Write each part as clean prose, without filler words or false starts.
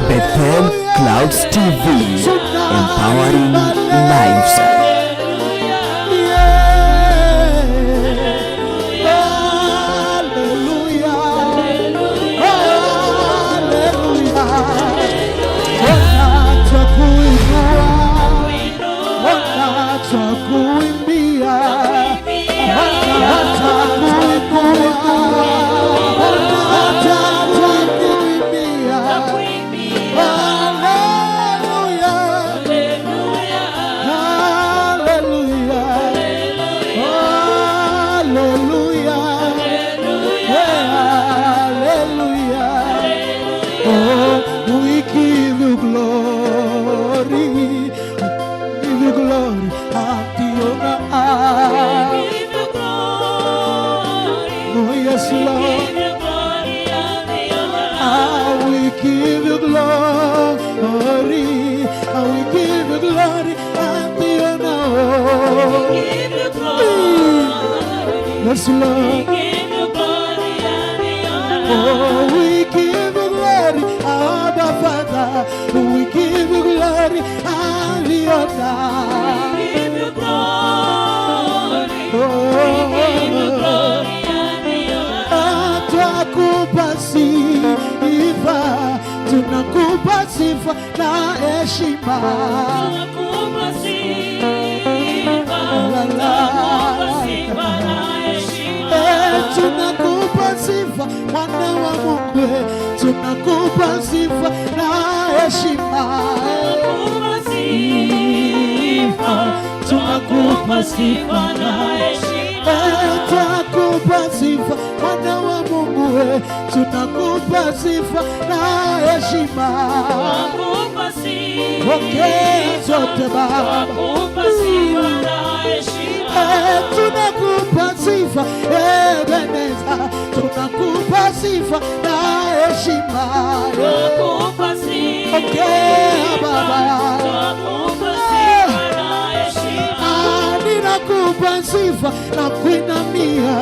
Bethel Clouds TV, empowering lives. Yes, Lord. We give you glory and the honor. Oh, we give you glory, Abba Father. We give you glory and the honor. We give you glory. Oh, we give you glory and the honor. Tunakupa sifa, tunakupa sifa na heshima. Tunakupa sifa, tunakupa sifa na tunakupa sifa mwana wa Mungu, tunakupa sifa na heshima. Tunakupa sifa na heshima. Tunakupa sifa mwana wa Mungu, tunakupa sifa na heshima. Pokea zote Baba, tunakupa sifa na heshima. Tunakupa sifa Ebeneza, tunakupa sifa na heshima. Tunakupa sifa, pokea Baba, tunakupa sifa na heshima. Ninakupa sifa na kuinamia,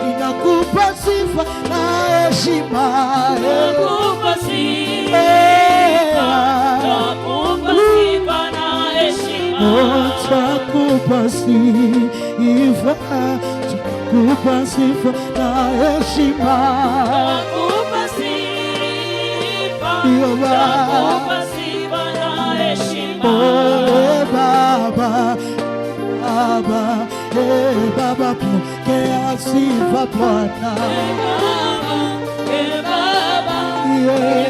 ninakupa sifa na heshima. Tunakupa sifa, tunakupa sifa na heshima. Tunakupa sifa, tunakupa sifa na heshima. Tunakupa sifa, tunakupa sifa na heshima. Baba, Baba, Baba, pokea sifa Bwana.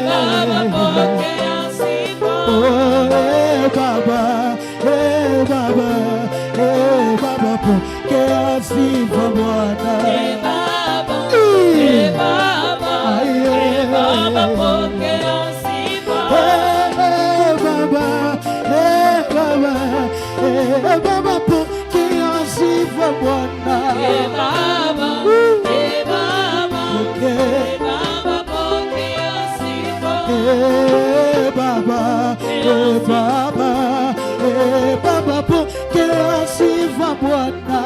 Baba, pokea sifa. Baba, Baba, Baba, pokea sifa Bwana. Baba, Baba, pokea sifa. Baba, Baba, pokea sifa Bwana. Baba, pokea sifa. Baba, Baba, pokea sifa Bwana.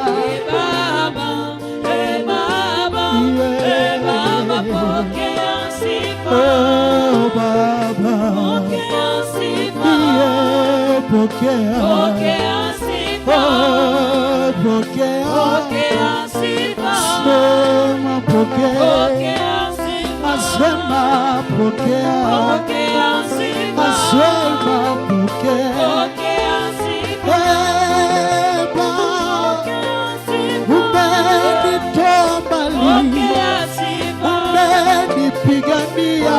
Baba, pokea sifa. Baba, pokea sifa. Pokea sifa. Pokea sifa. Sema pokea sifa. Asema pokea sifa. Asema pokea sifa. Umenitoa mbali, umenipigania.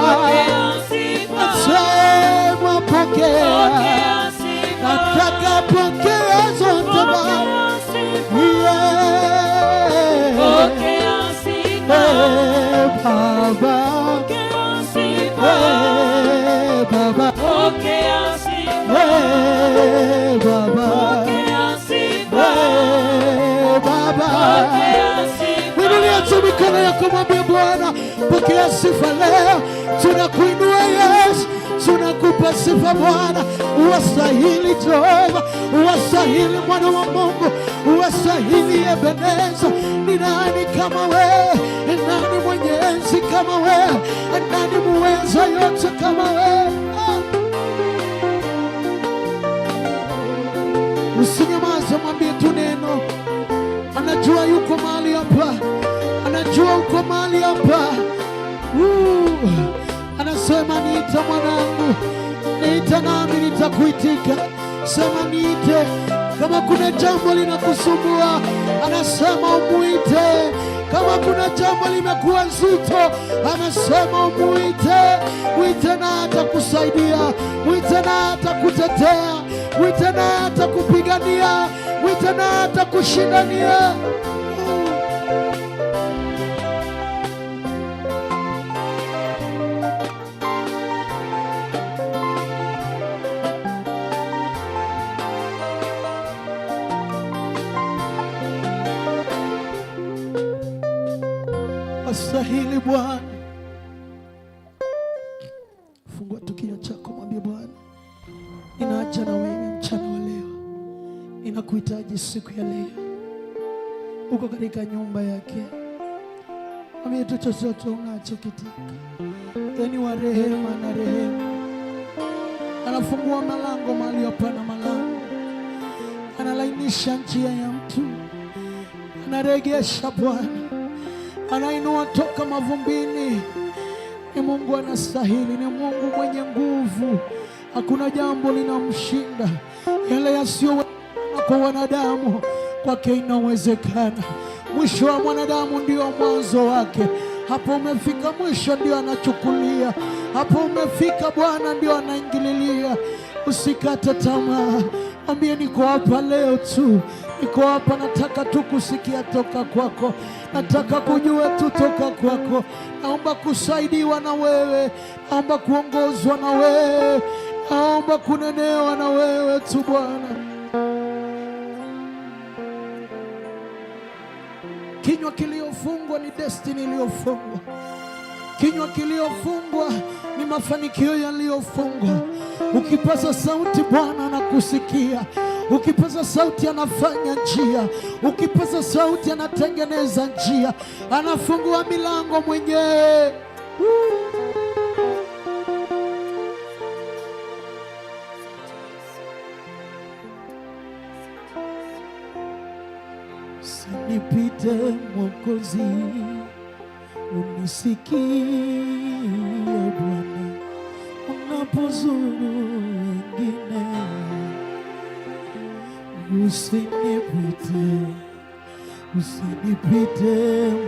Asema pokea, nataka pokea zote Baba. Baba, Baba, mikono yako mwambie Bwana, pokea sifa leo. Tunakuinua Yesu, tunakupa sifa Bwana. Uwastahili Jehova, uwastahili mwana wa Mungu, uwastahili Ebeneza. Ni nani kama wewe? Ni nani mwenye enzi kama wewe? Ni nani muweza yote kama wewe? Usinyamaze, mwambie tu neno. Anajua yuko mahali hapa, anajua uko mahali hapa. Anasema niita mwanangu, niita nami nitakuitika. Sema niite. Kama kuna jambo linakusumbua, anasema umuite. Kama kuna jambo limekuwa nzito, anasema umuite. Mwite na atakusaidia, mwite na atakutetea, mwite na atakupigania, mwite na atakushindania. Astahili Bwana. Fungua tu kinywa chako, mwambie Bwana, ninaja na wewe mchana wa leo. Ninakuhitaji siku ya leo. Uko katika nyumba yake, mwambie tu chochote unachokitaka. Yeye wa rehema na rehema. Anafungua malango mahali hapana malango, analainisha njia ya mtu, anaregesha Bwana, anainua toka mavumbini. Ni Mungu anastahili, ni Mungu mwenye nguvu. Hakuna jambo linamshinda. Yale yasiyowezekana kwa wanadamu, kwake inawezekana. Mwisho wa mwanadamu ndio mwanzo wake. Hapo umefika mwisho ndio anachukulia. Hapo umefika Bwana ndio anaingililia. Usikate tamaa. Mwambie niko hapa leo tu. Niko hapa, nataka tu kusikia toka kwako. Nataka kujua tu toka kwako. Naomba kusaidiwa na wewe. Naomba kuongozwa na wewe. Naomba kunenewa na wewe tu Bwana. Kinywa kiliofungwa ni destiny iliyofungwa. Kinywa kiliofungwa ni mafanikio yaliyofungwa. Ukipaza sauti Bwana anakusikia. Ukipaza sauti anafanya njia. Ukipaza sauti anatengeneza njia. Anafungua milango mwenyewe. Usinipite Mwokozi, unisikie Bwana unapozuru wengine. Usinipite, usinipite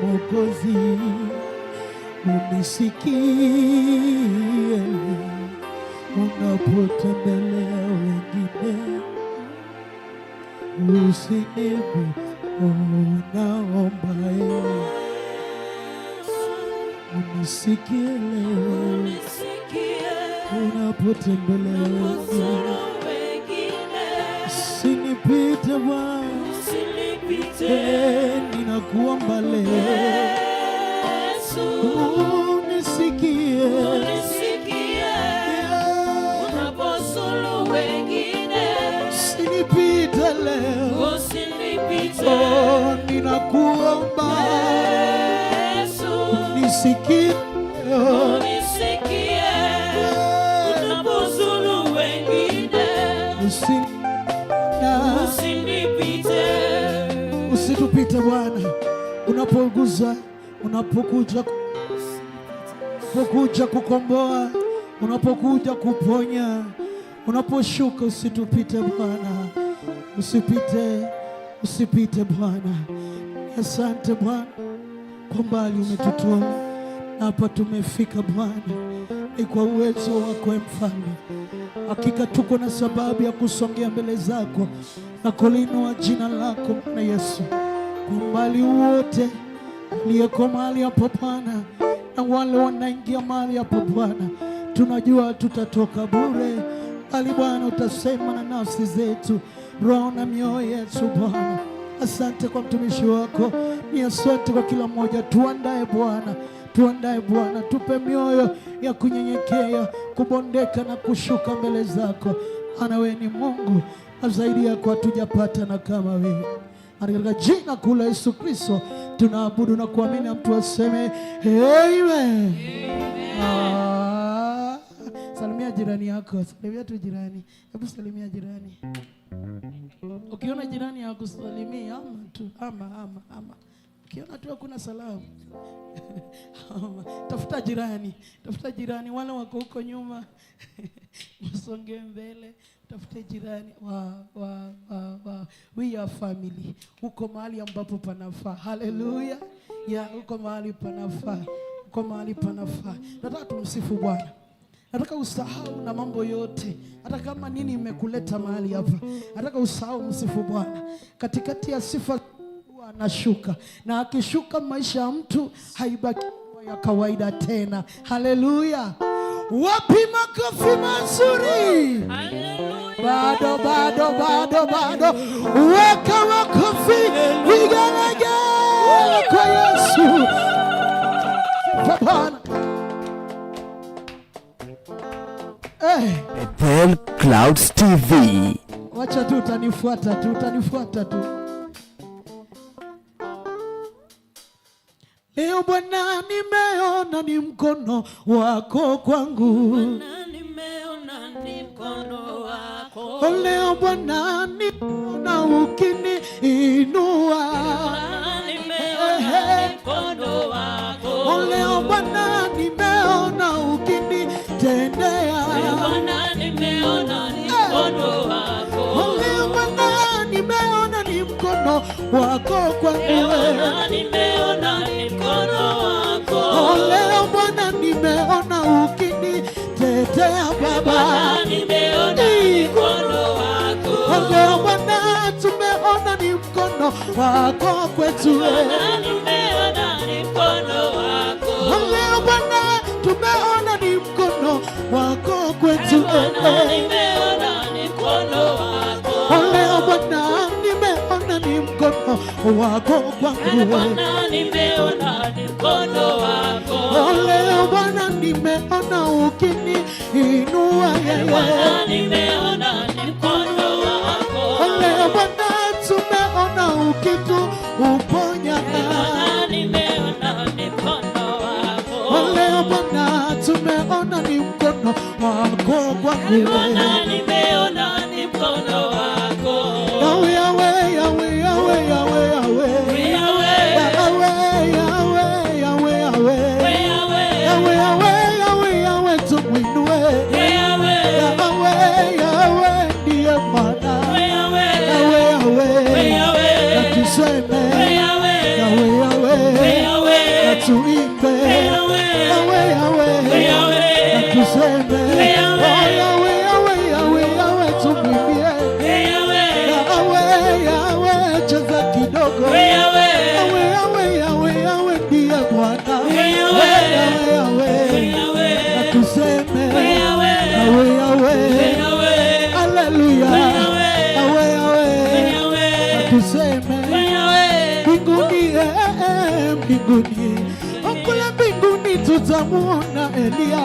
Mwokozi, unisikie unapotembelea wengine. Usinipite, naomba unisikie leo unapotembelea wengine. Usinipite Bwana, ninakuomba leo unisikie unapozuru wengine. Usinipite leo, ninakuomba unisikie unapozuru wengine. Usitupite Bwana, unapoguza, unapokuja kukomboa, unapokuja kuponya, unaposhuka. Usitupite Bwana, usipite Bwana. Asante Bwana kwa mbali umetutoa na hapa tumefika Bwana, ni kwa uwezo wako Mfalme. Hakika tuko na sababu ya kusongea mbele zako na kulinua jina lako Bwana Yesu. Kwa mbali wote aliyeko mahali hapo Bwana, na wale wanaingia mahali hapo Bwana, tunajua tutatoka bure, bali Bwana utasema na nafsi zetu, roho na mioyo yetu Bwana. Asante kwa mtumishi wako, ni asante kwa kila mmoja. Tuandae Bwana, Tuandae Bwana, tupe mioyo ya kunyenyekea, kubondeka na kushuka mbele zako. Ana wewe ni Mungu, zaidi yako hatujapata na kama wewe. Katika jina kuu la Yesu Kristo tunaabudu na kuamini, mtu aseme amen. Salimia jirani yako, salimia tu jirani. Hebu salimia jirani. Ukiona jirani yako salimia, ama tu ama. Ukiona tu hakuna salamu tafuta jirani, wale wako huko nyuma msonge mbele, tafute jirani. We are family. Uko mahali ambapo panafaa. Haleluya. Uko mahali panafaa. Nataka tumsifu Bwana. Nataka usahau na mambo yote, hata kama nini imekuleta mahali hapa. Nataka usahau, msifu Bwana. Katikati ya sifa anashuka, na akishuka maisha ya mtu haibaki ya kawaida tena. Haleluya. Wapi makofi mazuri? Bado. Weka makofi vigelegele kwa Yesu. Bwana. Bethel Clouds TV. Wacha tu utanifuata tu. Leo Bwana nimeona ni mkono wako kwangu. Leo Bwana nimeona ukiniinua. Leo Bwana nimeona ukinitendea. Leo Bwana nimeona ni mkono wako kwangu. Leo Bwana nimeona ukinitetea Baba. Leo Bwana tumeona ni mkono wako kwetu. Leo Bwana tumeona ni mkono wako kwetu. Leo Bwana nimeona ni mkono wako kwangu. Leo Bwana nimeona ukiniinua. Leo Bwana tumeona ukituponya. Leo Bwana tumeona ni mkono wako kwangu. Kule mbinguni tutamuona Elia.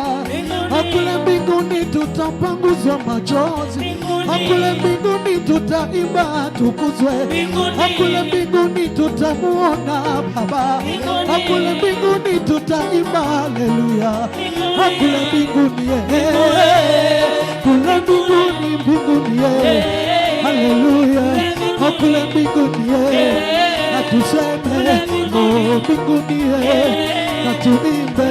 Kule mbinguni tutampanguzwa machozi. Kule mbinguni tutaimba tukuzwe. Kule mbinguni tutamuona Baba. Kule mbinguni tutaimba haleluya. Kule mbinguni haleluya. Kule mbinguni tuseme mbinguni na tuimbe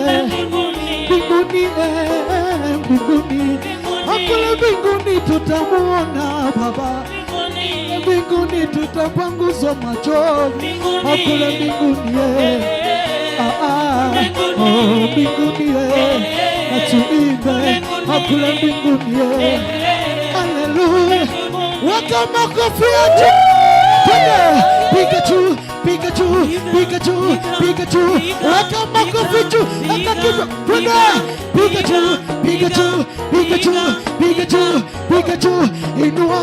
mbinguni. Kule mbinguni tutamuona Baba. Mbinguni tutapanguzwa machozi. Kule mbinguni mbinguni na tuimbe kule mbinguni. Haleluya. Weka makofi yetu. Pikachu. Weka makofi juu. Pikachu. Inua.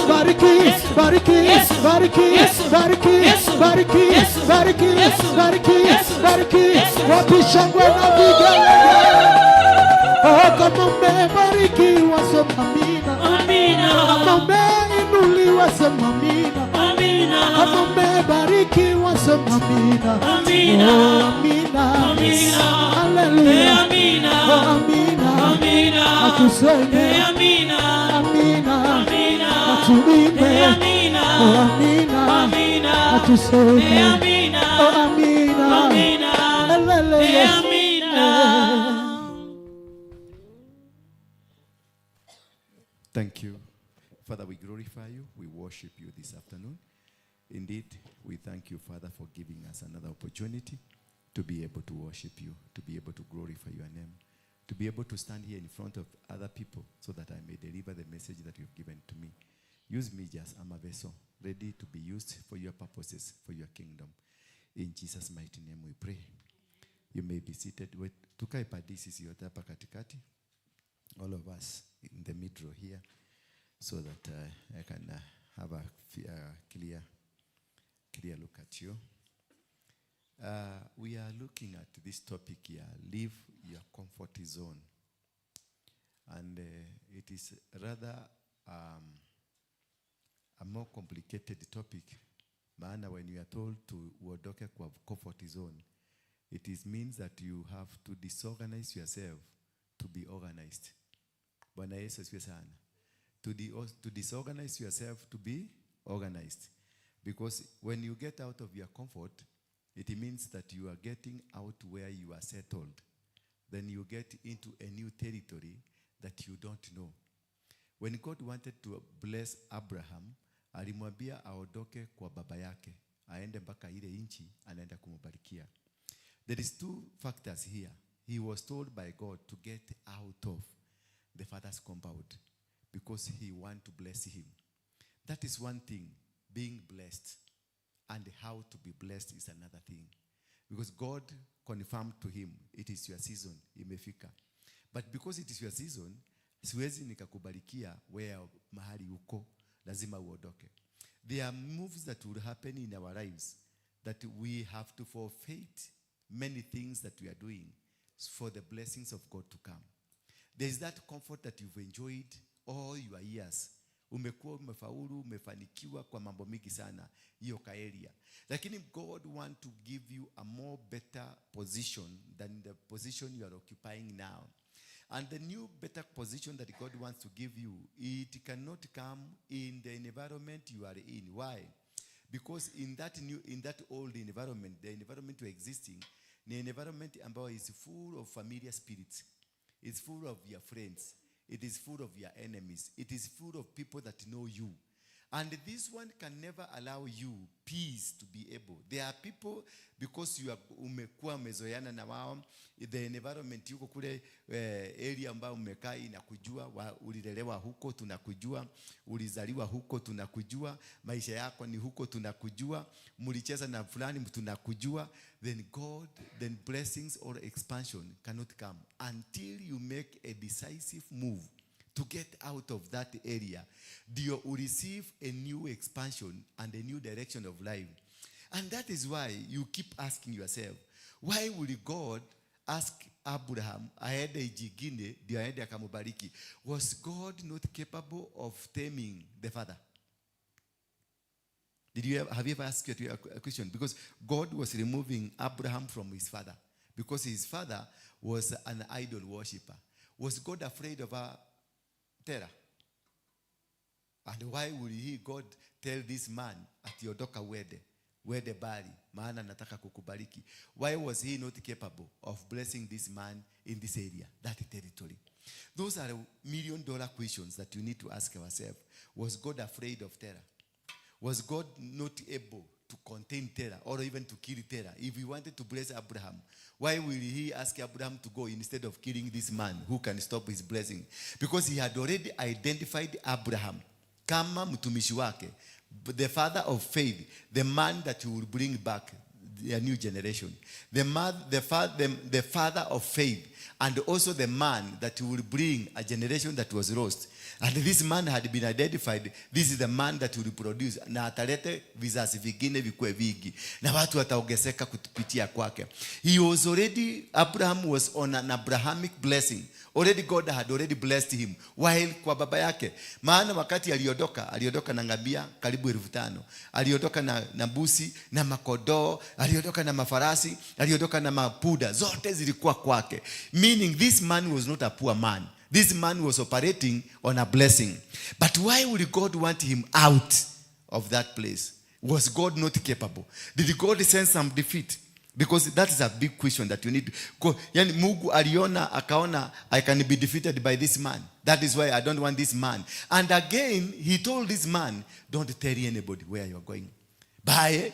Bariki. bariki, bariki, bariki, bariki, bariki, bariki, bariki. Wapi shangwe na vigelegele. Oh, kama umebarikiwa sema amina. Amina. Kama umeinuliwa sema amina. Amina. Kama umebarikiwa sema amina. Amina. Oh, amina. Amina. Hallelujah. Amina. Oh, amina. Amina. Atuseme. Amina. Amina. Amina. Atuimbe. Amina. Oh, amina. Amina. Atuseme. Amina. Oh, amina. Amina. Hallelujah. Amina. Thank you. Father, we glorify you. We worship you this afternoon. Indeed, we thank you, Father, for giving us another opportunity to be able to worship you, to be able to glorify your name, to be able to stand here in front of other people so that I may deliver the message that you've given to me. Use me just, I'm a vessel, ready to be used for your purposes, for your kingdom. In Jesus' mighty name we pray. You may be seated. Tukae padisi yote hapa katikati. All of us in the middle here, so that I can have a clear look at you. We are looking at this topic here, leave your comfort zone. And it is rather a more complicated topic. Maana when you are told to uondoke kwa comfort zone, it means that you have to disorganize yourself to be organized. Bwana Yesu asifiwe sana. To disorganize yourself to be organized. Because when you get out of your comfort, it means that you are getting out where you are settled. Then you get into a new territory that you don't know. When God wanted to bless Abraham, alimwambia aondoke kwa baba yake, aende mpaka ile nchi anaenda kumubarikia. There is two factors here. He was told by God to get out of the father's compound because he want to bless him. That is one thing, being blessed. And how to be blessed is another thing. Because God confirmed to him, it is your season, imefika. But because it is your season, siwezi nikakubarikia where mahali uko, lazima uondoke. There are moves that will happen in our lives that we have to forfeit many things that we are doing for the blessings of God to come. There is that comfort that you've enjoyed all your years. Umekuwa umefaulu, umefanikiwa kwa mambo mingi sana hiyo area. Lakini God want to give you a more better position than the position you are occupying now. And the new better position that God wants to give you, it cannot come in the environment you are in. Why? Because in that old environment, the environment you are existing, the environment ambayo is full of familiar spirits. It's full of your friends. It is full of your enemies. It is full of people that know you. And this one can never allow you peace to be able. There are people, because you are umekuwa mezoeana na wao, the environment yuko kule area ambayo umekaa inakujua, ulilelewa huko tunakujua, ulizaliwa huko tunakujua, maisha yako ni huko tunakujua, mulicheza na fulani tunakujua, then blessings or expansion cannot come until you make a decisive move to get out of that area. You will receive a new expansion and a new direction of life. And that is why you keep asking yourself, why will God ask Abraham aende ijigine ndio aende akamubariki? Was God not capable of taming the father? Have you ever asked a question? Because God was removing Abraham from his father because his father was an idol worshipper. Was God afraid of Terah? And why would God tell this man ationdoka wede bali maana nataka kukubariki? Why was he not capable of blessing this man in this area, that territory? Those are $1 million questions that you need to ask ourselves. Was God afraid of Terah? Was God not able to contain Terah or even to kill Terah? If he wanted to bless Abraham, why will he ask Abraham to go instead of killing this man who can stop his blessing? Because he had already identified Abraham kama mtumishi wake, the father of faith, the man that will bring back a new generation, the father of faith, and also the man that will bring a generation that was lost. And this man had been identified, this is the man that will produce, na atalete vizazi vingine vikue vingi, na watu wataongezeka kupitia kwake. Abraham was on an Abrahamic blessing. Already God had already blessed him while kwa baba yake. Maana wakati aliondoka na ngamia karibu 5,000. Aliondoka na mbuzi na makodoo, aliondoka na mafarasi, aliondoka na mapuda, zote zilikuwa kwake. Meaning this man was not a poor man. This man was operating on a blessing. But why would God want him out of that place? Was God not capable? Did God sense some defeat? Because that is a big question that you need to go. Yani Mungu aliona akaona, I can be defeated by this man. That is why I don't want this man. And again, he told this man, don't tell anybody where you are going. By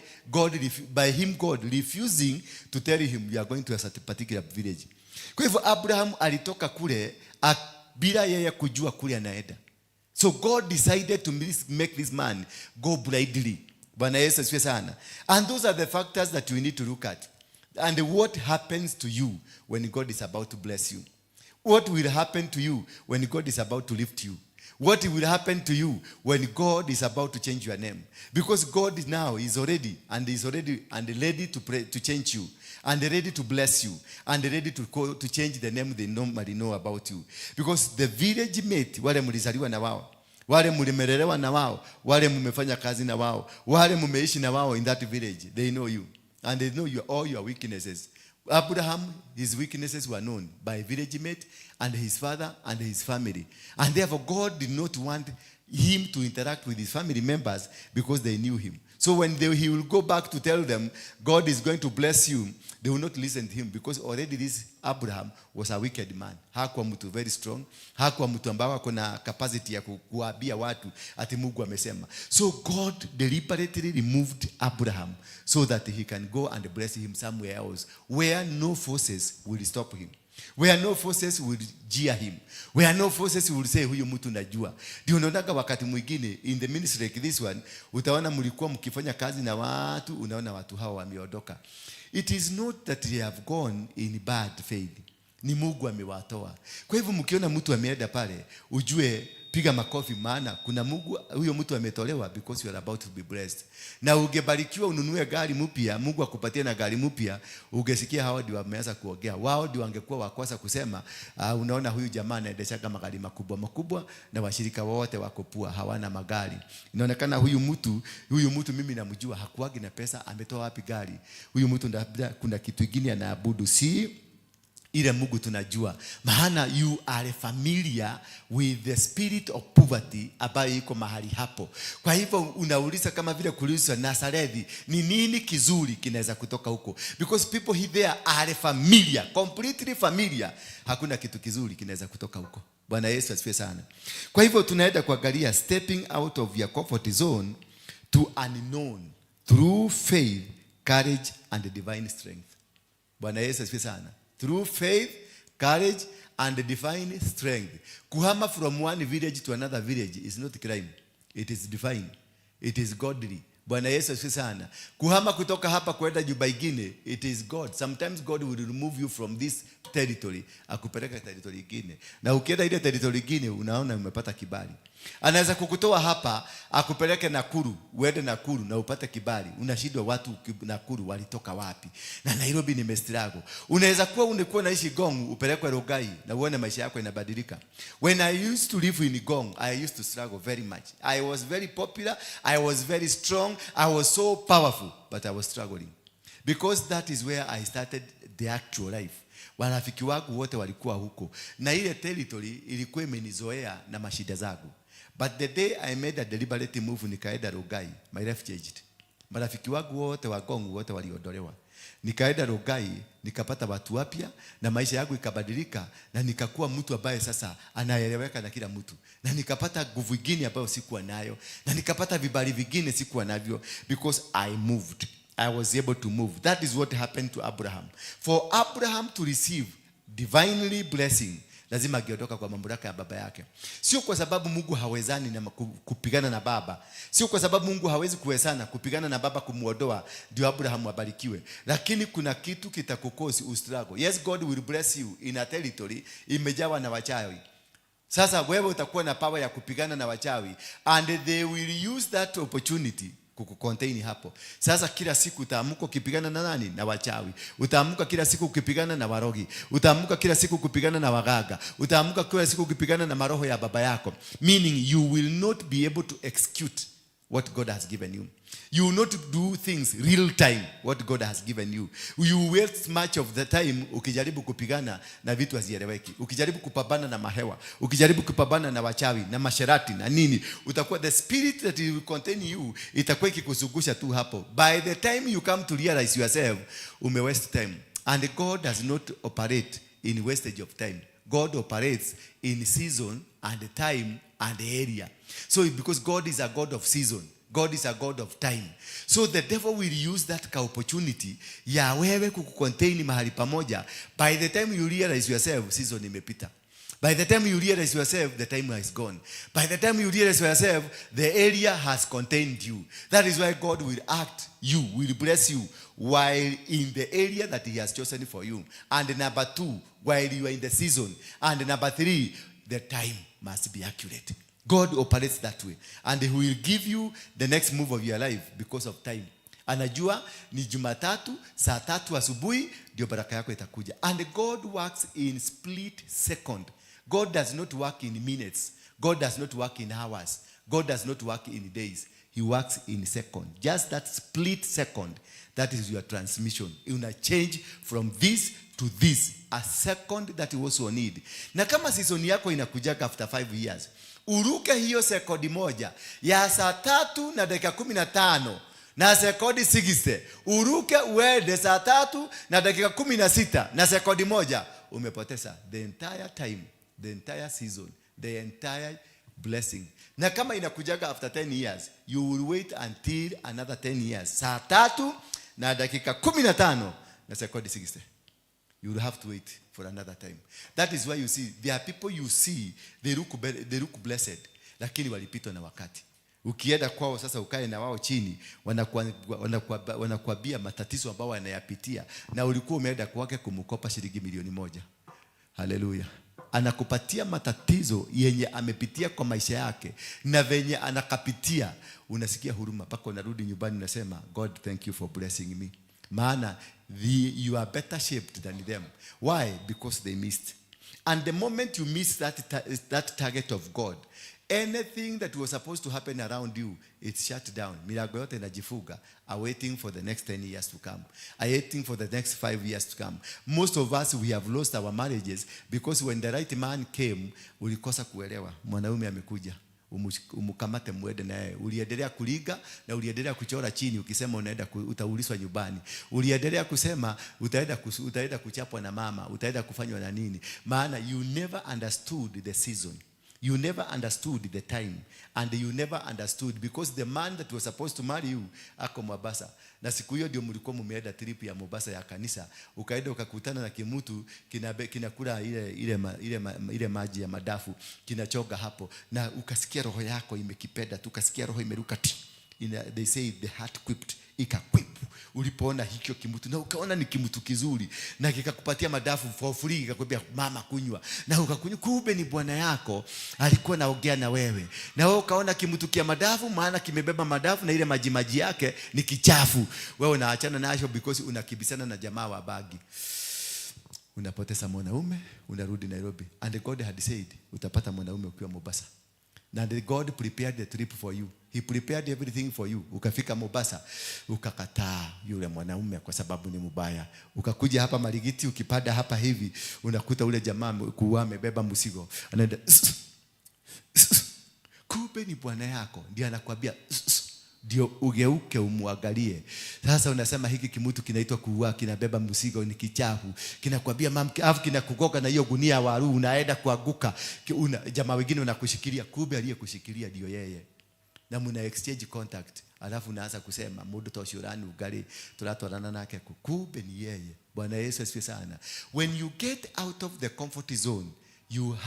him God refusing to tell him you are going to a particular village. Kwa hivyo Abraham alitoka kule bila yeye kujua kule anaenda. So God decided to make this man go blindly. Bwana Yesu asifiwe sana. And those are the factors that we need to look at. And what happens to you when God is about to bless you? What will happen to you when God is about to lift you? What will happen to you when God is about to change your name? Because God now is ready to change you, and ready to bless you, and ready to change the name they normally know about you. Because the village mate, wale mlizaliwa na wao, wale mlimelelewa na wao, wale mmefanya kazi na wao, wale mmeishi na wao in that village, they know you, and they know all your weaknesses. Abraham, his weaknesses were known by village mate and his father and his family. And therefore, God did not want him to interact with his family members because they knew him. So when he will go back to tell them, God is going to bless you, they will not listen to him because already this Abraham was a wicked man. Hakuwa mtu very strong. Hakuwa mtu ambao kuna capacity ya kuambia watu ati Mungu amesema. So God deliberately removed Abraham so that he can go and bless him somewhere else where no forces will stop him. Where no forces will jeer him. Where no forces will say huyu mtu najua. Ndio unaona wakati mwingine in the ministry like this one, utaona mlikuwa mkifanya kazi na watu, unaona watu hao wameondoka. It is not that they have gone in bad faith. Ni Mungu amewatoa. Kwa hivyo mkiona mtu ameenda pale, ujue piga makofi, maana kuna Mungu, huyo mtu ametolewa because you are about to be blessed. Na ungebarikiwa ununue gari mpya, Mungu akupatie na gari mpya, ungesikia hao ndio wameanza kuongea. Wao ndio wangekuwa wakosa kusema, unaona huyu jamaa anaendesha magari makubwa na washirika wote wako pua, hawana magari. Inaonekana huyu mtu mimi namjua hakuagi na pesa, ametoa wapi gari? Huyu mtu labda kuna kitu kingine anaabudu, si ile Mungu tunajua. Maana you are familiar with the spirit of poverty ambayo iko mahali hapo. Kwa hivyo unauliza kama vile kuuliza Nazareti, ni nini kizuri kinaweza kutoka huko? Because people here are familiar, completely familiar. Hakuna kitu kizuri kinaweza kutoka huko. Bwana Yesu asifiwe sana. Kwa hivyo tunaenda kuangalia stepping out of your comfort zone to unknown through faith, courage and divine strength. Bwana Yesu asifiwe sana. Through faith, courage, and divine strength. Kuhama from one village to another village is not crime. It is divine. It is godly. Bwana Yesu asifiwe sana. Kuhama kutoka hapa kwenda nyumba nyingine, it is God. Sometimes God will remove you from this territory, akupeleka territory nyingine. Na ukienda ile territory nyingine, unaona umepata kibali. Anaweza kukutoa hapa, akupeleke Nakuru, uende Nakuru na upate kibali. Unashindwa watu Nakuru walitoka wapi? Na Nairobi ni struggle. Unaweza kuwa unakuwa naishi Gong, upelekwe Rongai na uone maisha yako inabadilika. When I used to live in Gong, I used to struggle very much. I was very popular, I was very strong, I was so powerful, but I was struggling. Because that is where I started the actual life. Warafiki wangu wote walikuwa huko. Na ile territory ilikuwa imenizoea na mashida zangu. But the day I made a deliberate move nikaenda Rongai, my life changed. Marafiki wangu wote wa Gong wote waliondolewa. Nikaenda Rongai, nikapata watu wapya na maisha yangu ikabadilika na nikakuwa mtu ambaye sasa anaeleweka na kila mtu. Na nikapata nguvu nyingine ambayo sikuwa nayo na nikapata vibali vingine sikuwa navyo because I moved. I was able to move. That is what happened to Abraham. For Abraham to receive divinely blessing, lazima agiondoka kwa mamlaka ya baba yake. Sio kwa sababu Mungu hawezani na kupigana na baba. Sio kwa sababu Mungu hawezi kuwezana kupigana na baba kumuondoa ndio Abraham abarikiwe. Lakini kuna kitu kitakukosi ustruggle. Yes, God will bless you in a territory imejawa na wachawi. Sasa wewe utakuwa na power ya kupigana na wachawi, and they will use that opportunity kukucontain hapo. Sasa kila siku utaamka ukipigana na nani? Na wachawi. Utaamka kila siku ukipigana na warogi. Utaamka kila siku ukipigana na wagaga. Utaamka kila siku ukipigana na maroho ya baba yako. Meaning you will not be able to execute what God has given you. You will not do things real time what God has given you. You waste much of the time ukijaribu kupigana na vitu hazieleweki. Ukijaribu kupambana na mahewa, ukijaribu kupambana na wachawi na masherati na nini, utakuwa the spirit that will contain you itakuwa ikikuzungusha tu hapo. By the time you come to realize yourself, waste time. And God does not operate in wastage of time. God operates in season and time and area. So because God is a God of season, God is a God of time. So the devil will use that opportunity ya wewe kukucontain mahali pamoja. By the time you realize yourself, season imepita. By the time you realize yourself, the time is gone. By the time you realize yourself, the area has contained you. That is why God will act you, will bless you while in the area that he has chosen for you. And number 2, while you are in the season. And number 3, the time must be accurate. God operates that way, and he will give you the next move of your life because of time. Anajua ni Jumatatu saa 3 asubuhi ndio baraka yako itakuja. And God works in split second. God does not work in minutes. God does not work in hours. God does not work in days. He works in second. Just that split second, that is your transmission. Una change from this to this, a second that you also need. Na kama season yako inakujaga after 5 years, uruke hiyo sekondi moja ya saa 3 na dakika 15 na sekondi 60. Uruke uende saa 3 na dakika 16 na sekondi moja, umepoteza the entire time, the entire season, the entire blessing. Na kama inakujaga after 10 years, you will wait until another 10 years. Saa 3 na dakika 15 na sekondi 60. You will have to wait for another time. That is why you see, there are people you see, they look blessed, lakini walipitwa na wakati. Ukienda kwao sasa ukae na wao chini, wanakuambia matatizo ambayo wanayapitia, na ulikuwa umeenda kwake kumkopa shilingi milioni 1. Hallelujah. Anakupatia matatizo yenye amepitia kwa maisha yake, na venye anakapitia unasikia huruma mpaka unarudi nyumbani unasema, God, thank you for blessing me. Maana you are better shaped than them. Why? Because they missed. And the moment you miss that target of God, anything that was supposed to happen around you, it's shut down. Milango yote inajifunga, awaiting for the next 10 years to come, awaiting for the next 5 years to come. Most of us, we have lost our marriages because when the right man came, ulikosa kuelewa mwanaume amekuja. Umukamate muende naye. Uliendelea kuliga na uliendelea kuchora chini ukisema unaenda utauliswa nyumbani. Uliendelea kusema utaenda kuchapwa na mama, utaenda kufanywa na nini. Maana you never understood the season. You never understood the time, and you never understood because the man that was supposed to marry you ako Mombasa. Na siku hiyo ndio mlikuwa mumeenda trip ya Mombasa ya kanisa, ukaenda ukakutana na kimutu kinakula ile maji ya madafu, kinachoga hapo, na ukasikia roho yako imekipenda, tukasikia roho imeruka. They say the heart quipped, ikakwip. Ulipoona hicho kimutu na ukaona ni kimutu kizuri na kikakupatia madafu for free, kikakwambia mama kunywa, na ukakunywa, kumbe ni bwana yako alikuwa naongea na wewe, na wewe ukaona kimutu kia madafu, maana kimebeba madafu na ile maji yake ni kichafu. Wewe unaachana nacho because unakibisana na jamaa wa bagi. Unapoteza mwanaume, unarudi Nairobi, and God had said utapata mwanaume ukiwa Mombasa. And God prepared the trip for you. He prepared everything for you. Ukafika Mombasa, ukakataa yule mwanaume kwa sababu ni mbaya. Ukakuja hapa Marigiti, ukipada hapa hivi, unakuta ule jamaa kuwa amebeba mzigo. Anaenda, kumbe ni bwana yako. Ndio anakuambia, ndio ugeuke umwangalie. Sasa unasema hiki kimutu kinaitwa kuua, kinabeba mzigo, ni kichafu. Kinakwambia mama, afu kinakugoga na hiyo gunia ya waru, unaenda kuanguka. Jamaa wengine unakushikilia, kumbe aliyekushikilia ndio yeye. Na muna exchange contact, alafu unaanza kusema mudu toshurani ugali tulatolana nake, kumbe ni yeye. Bwana Yesu asifiwe sana. When you get out of the comfort zone, you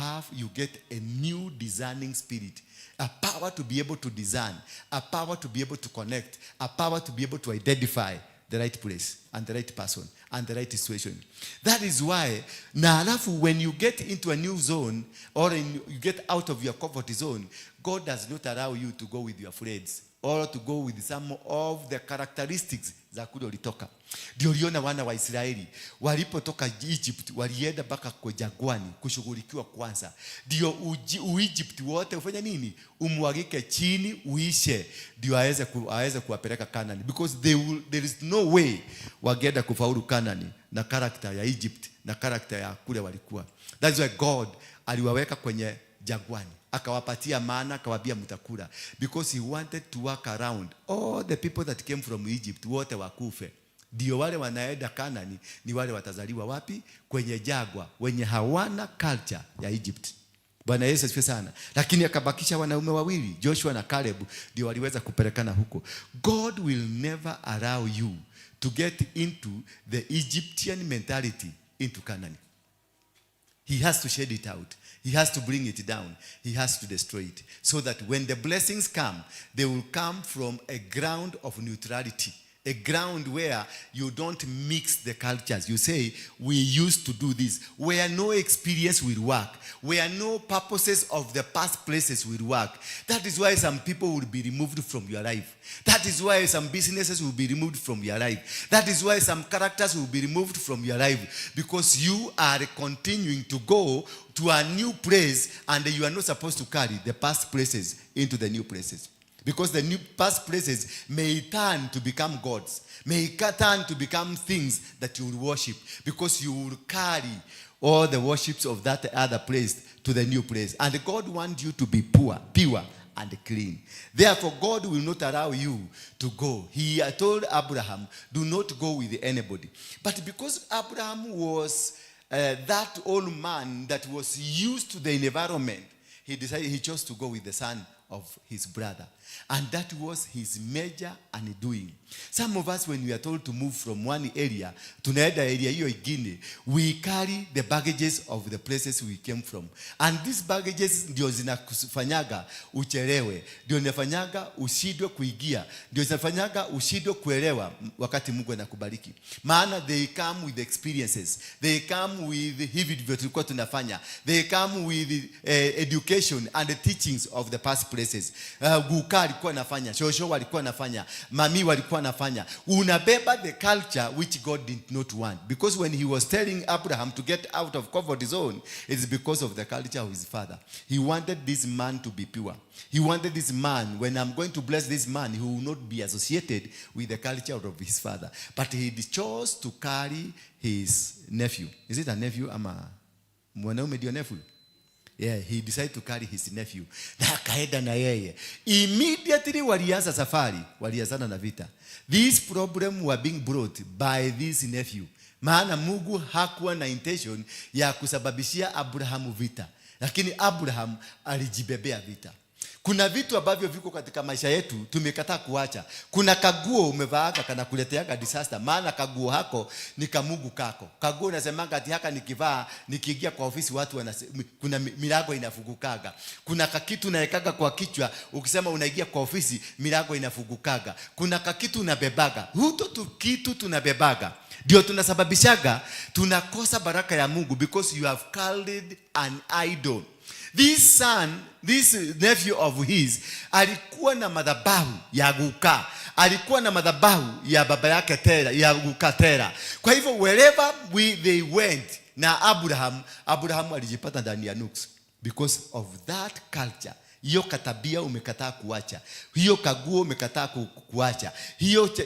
get a new discerning spirit, a power to be able to discern, a power to be able to connect, a power to be able to identify the right place and the right person and the right situation. That is why, na alafu when you get into a new zone or you get out of your comfort zone, God does not allow you to go with your friends or to go with some of the characteristics za kule ulitoka. Ndio uliona wana wa Israeli walipotoka Egypt walienda mpaka kwa jangwani kushughulikiwa kwanza. Ndio Egypt wote ufanya nini? Umwagike chini uishe ndio aweze kuwapeleka Canaan, because there is no way wagenda kufaulu Canaan na character ya Egypt na character ya kule walikuwa. That's why God aliwaweka kwenye jangwani, akawapatia mana, akawaambia mtakula, because he wanted to work around all the people that came from Egypt wote wakufe. Ndio wale wanaenda Canaan ni wale watazaliwa wapi? Kwenye jangwa, wenye hawana culture ya Egypt. Bwana Yesu asifiwe sana. Lakini akabakisha wanaume wawili, Joshua na Caleb, ndio waliweza kupelekana huko. God will never allow you to get into the Egyptian mentality into Canaan. He has to shed it out. He has to bring it down. He has to destroy it. So that when the blessings come, they will come from a ground of neutrality. A ground where you don't mix the cultures. You say, we used to do this. Where no experience will work. Where no purposes of the past places will work. That is why some people will be removed from your life. That is why some businesses will be removed from your life. That is why some characters will be removed from your life. Because you are continuing to go to a new place and you are not supposed to carry the past places into the new places. Because the new past places may turn to become gods. May turn to become things that you will worship. Because you will carry all the worships of that other place to the new place. And God wants you to be pure and clean. Therefore, God will not allow you to go. He told Abraham, do not go with anybody. But because Abraham was that old man that was used to the environment, he chose to go with the son of his brother. And that was his major undoing. Some of us, when we are told to move from one area to another area hiyo ingine, we carry the baggages of the places we came from. And these baggages ndio zinakufanyaga uchelewe, ndio zinafanyaga ushindwe kuingia, ndio zinafanyaga ushindwe kuelewa wakati Mungu anakubariki. Maana they come with experiences. They come with hivi ndivyo tulikuwa tunafanya. They come with education and the teachings of the past places. Guka alikuwa anafanya, shosho walikuwa anafanya, mami walikuwa anafanya. Unabeba the culture which God did not want. Because when he was telling Abraham to get out of comfort zone, it's because of the culture of his father. He wanted this man to be pure. He wanted this man, when I'm going to bless this man, he will not be associated with the culture of his father. But he chose to carry his nephew. Is it a nephew? Ama mwanaume ndio nephew? Yeah, he decided to carry his nephew. Na akaenda na yeye. Immediately walianza safari, walianzana na vita. These problems were being brought by this nephew. Maana Mungu hakuwa na intention ya kusababishia Abrahamu vita. Lakini Abraham alijibebea vita. Kuna vitu ambavyo viko katika maisha yetu tumekataa kuacha. Kuna kaguo umevaaga kana kuleteaga disaster. Maana kaguo hako ni kamungu kako. Kaguo unasemanga ati haka nikivaa nikiingia kwa ofisi watu kuna milango inafungukaga. Kuna kakitu unaekaga kwa kichwa ukisema unaingia kwa ofisi milango inafungukaga. Kuna kakitu unabebaga. Huto tu kitu tunabebaga ndio tunasababishaga tunakosa baraka ya Mungu, because you have carried an idol. This son, this nephew of his, alikuwa na madhabahu ya Guka. Alikuwa na madhabahu ya baba yake Tera, ya Guka Tera. Kwa hivyo wherever they went, na Abraham alijipata ndani ya nuks because of that culture. Hiyo katabia umekataa kuacha. Hiyo kaguo umekataa kuacha.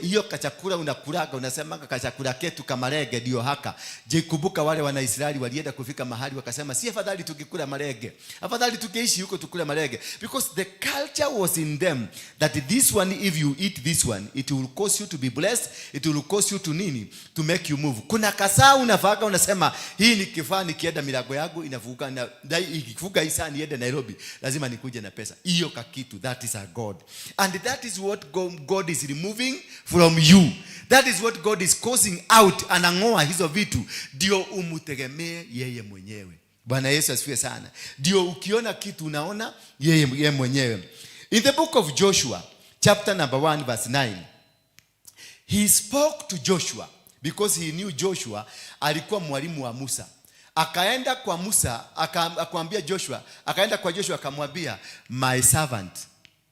Hiyo kachakula unakulaga, unasema kachakula ketu kamarege ndio haka. Je, kumbuka wale wana Israeli walienda kufika mahali wakasema si afadhali tukikula marege. Afadhali tukeishi huko tukule marege, because the culture was in them that this one, if you eat this one, it will cause you to be blessed, it will cause you to nini, to make you move. Kuna kasaa unafaga unasema hii nikifaa nikienda milango yangu inafunguka, na ikifunga hii saa niende Nairobi lazima nikuje na pesa. Iyo kakitu, that is our God. And that is what God is removing from you. That is what God is causing out. Anangoa hizo vitu ndio umutegemee yeye mwenyewe. Bwana Yesu asifiwe sana. Ndio ukiona kitu unaona yeye mwenyewe. In the book of Joshua, chapter number 1 verse 9, he spoke to Joshua because he knew Joshua alikuwa mwalimu wa Musa. Akaenda kwa Musa, akamwambia Joshua, akaenda kwa Joshua akamwambia, my servant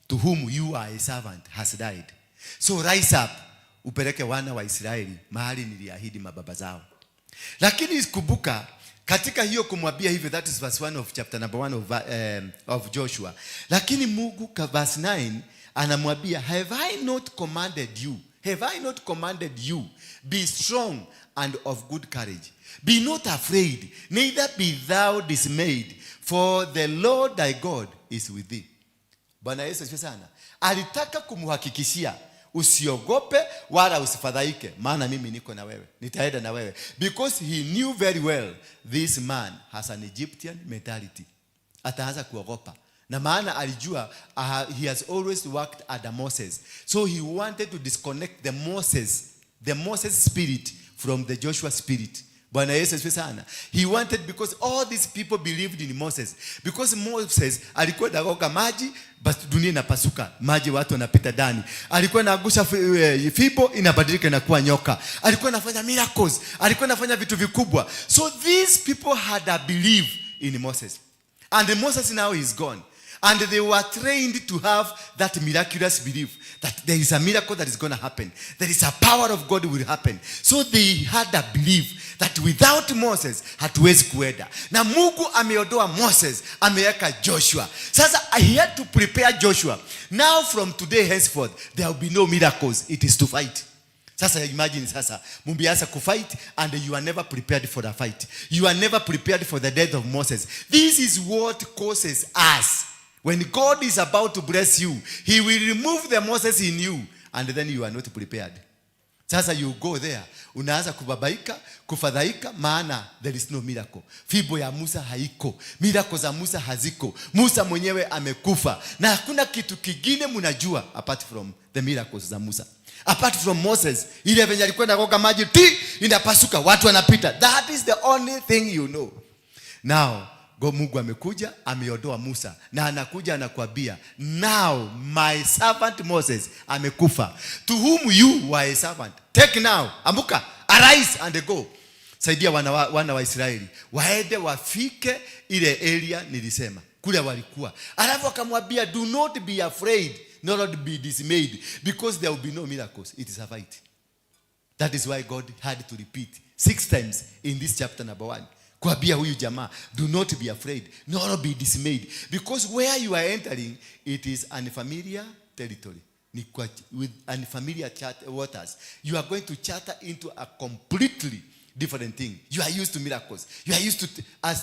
to whom you are a servant has died. So rise up, upeleke wana wa Israeli mahali niliahidi mababa zao. Lakini kumbuka katika hiyo kumwambia hivyo, that is verse 1 of chapter number 1 of Joshua. Lakini Mungu kwa verse 9 anamwambia, have I not commanded you? Have I not commanded you? Be strong and of good courage. Be not afraid, neither be thou dismayed, for the Lord thy God is with thee. Bwana Yesu asifiwe sana. Alitaka kumhakikishia, usiogope wala usifadhaike, maana mimi niko na wewe, nitaenda na wewe. Because he knew very well this man has an Egyptian mentality. Ataanza kuogopa. Na maana alijua he has always worked under Moses. So he wanted to disconnect the Moses spirit from the Joshua spirit. Bwana Yesu asifiwe sana. He wanted, because all these people believed in Moses. Because Moses alikuwa anagoga maji, basi dunia inapasuka, maji watu wanapita ndani. Alikuwa anaangusha fimbo inabadilika na kuwa nyoka. Alikuwa anafanya miracles, alikuwa anafanya vitu vikubwa. So these people had a belief in Moses. And Moses now is gone. And they were trained to have that miraculous belief that there is a miracle that is going to happen. There is a power of God will happen. So they had a belief that without Moses hatuwezi kuenda. Na Mungu ameondoa Moses, ameweka Joshua. Sasa he had to prepare Joshua. Now from today henceforth there will be no miracles. It is to fight. Sasa imagine sasa mumbianza kufight and you are never prepared for the fight. You are never prepared for the death of Moses. This is what causes us. When God is about to bless you, he will remove the Moses in you, and then you are not prepared. Sasa you go there, unaanza kubabaika, kufadhaika, maana there is no miracle. Fibo ya Musa haiko, miracle za Musa haziko. Musa mwenyewe amekufa, na hakuna kitu kingine mnajua apart from the miracles za Musa. Apart from Moses, ile venye alikuwa anagoga maji inapasuka, watu wanapita. That is the only thing you know. Now Mungu amekuja, ameondoa Musa, na anakuja anakuambia, now my servant Moses amekufa, to whom you were a servant. Take now, amuka, arise and go. Saidia wana wa Israeli waende wafike ile area nilisema kule walikuwa. Alafu akamwambia, do not be afraid, nor be dismayed, because there will be no miracles. It is a fight. That is why God had to repeat 6 times in this chapter number 1. Kuambia huyu jamaa, do not be afraid, nor be dismayed, because where you are entering, it is unfamiliar territory. With unfamiliar waters, you are going to charter into a completely different thing. You are used to miracles. You are used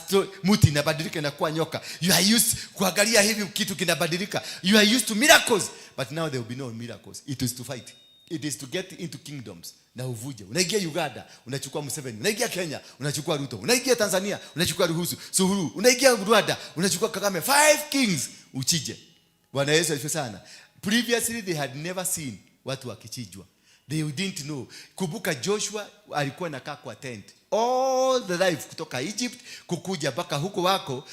to muti inabadilika na kuwa nyoka. You are used kuangalia hivi kitu kinabadilika. You are used to miracles, but now there will be no miracles. It is to fight. It is to get into kingdoms. Na uvuje. Unaingia Uganda, unachukua Museveni. Unaingia Kenya, unachukua Ruto. Unaingia Tanzania, unachukua Suluhu. Unaingia Rwanda, unachukua Kagame. 5 kings uchije. Bwana Yesu asifiwe sana. Previously they had never seen watu wakichinjwa. They didn't know. Kumbuka Joshua alikuwa anakaa kwa tent all the life kutoka Egypt kukuja mpaka huko wako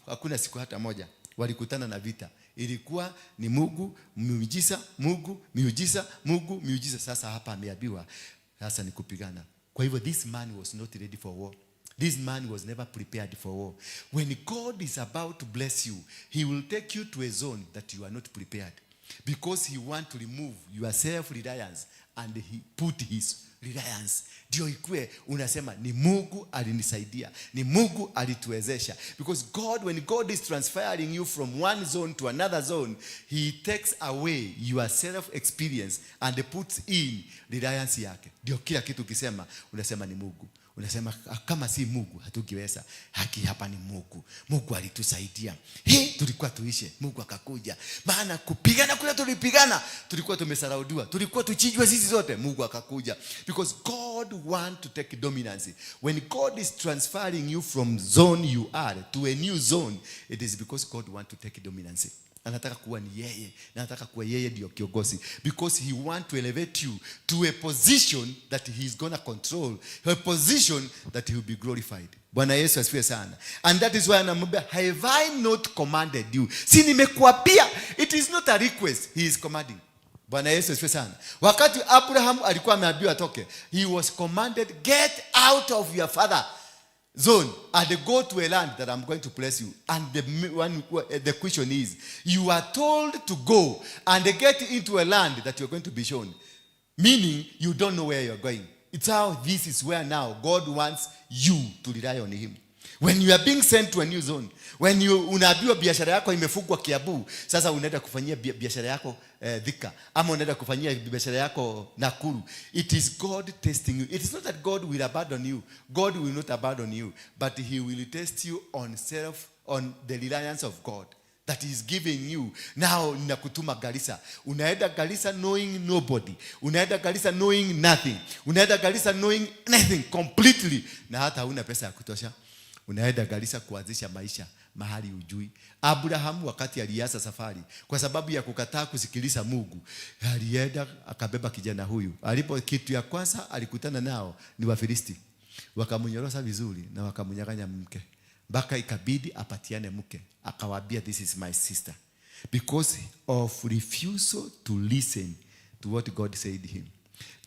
hakuna siku hata moja walikutana na vita. Ilikuwa ni Mungu miujiza, Mungu miujiza, Mungu miujiza. Sasa hapa ameambiwa sasa ni kupigana. Kwa hivyo this man was not ready for war. This man was never prepared for war. When God is about to bless you, he will take you to a zone that you are not prepared, because he want to remove your self-reliance and he put his reliance. Ndio ikue unasema ni Mungu alinisaidia, ni Mungu alituwezesha. Because when God is transferring you from one zone to another zone, he takes away your self experience and puts in reliance yake. Ndio kila kitu ukisema unasema ni Mungu. Unasema kama si Mungu hatukiweza. Haki hapa ni Mungu. Mungu alitusaidia. Tulikuwa tuishe, Mungu akakuja. Maana kupigana kule tulipigana, tulikuwa tumesaraudiwa, tulikuwa tuchijwe sisi zote, Mungu akakuja. Because God want to take dominance. When God is transferring you from zone you are to a new zone, it is because God want to take dominance. Anataka kuwa ni yeye, anataka kuwa yeye ndio kiongozi, because he want to elevate you to a position that he is going to control, a position that he will be glorified. Bwana Yesu asifiwe sana. And that is why anamwambia, have I not commanded you? Si nimekuapia. It is not a request, he is commanding. Bwana Yesu asifiwe sana. Wakati Abraham alikuwa ameambiwa atoke, he was commanded, get out of your father zone and go to a land that I'm going to bless you. And the question is, you are told to go and get into a land that you're going to be shown. Meaning, you don't know where you're going. It's how this is where now God wants you to rely on him. When you are being sent to a new zone, when you unaambiwa biashara yako imefungwa Kiambu, sasa unaenda kufanyia biashara yako Thika, ama unaenda kufanyia biashara yako Nakuru. It is God testing you. It is not that God will abandon you. God will not abandon you, but he will test you on the reliance of God that he is giving you. Now ninakutuma Garissa. Unaenda Garissa knowing nobody. Unaenda Garissa knowing nothing. Unaenda Garissa knowing nothing completely. Na hata huna pesa ya kutosha. Unaenda Garissa kuanzisha maisha mahali ujui. Abraham wakati alianza safari, kwa sababu ya kukataa kusikiliza Mungu, alienda akabeba kijana huyu. Alipo kitu ya kwanza alikutana nao ni Wafilisti. Wakamnyorosa vizuri na wakamnyang'anya mke. Baka ikabidi apatiane mke. Akawaambia, this is my sister. Because of refusal to listen to what God said to him.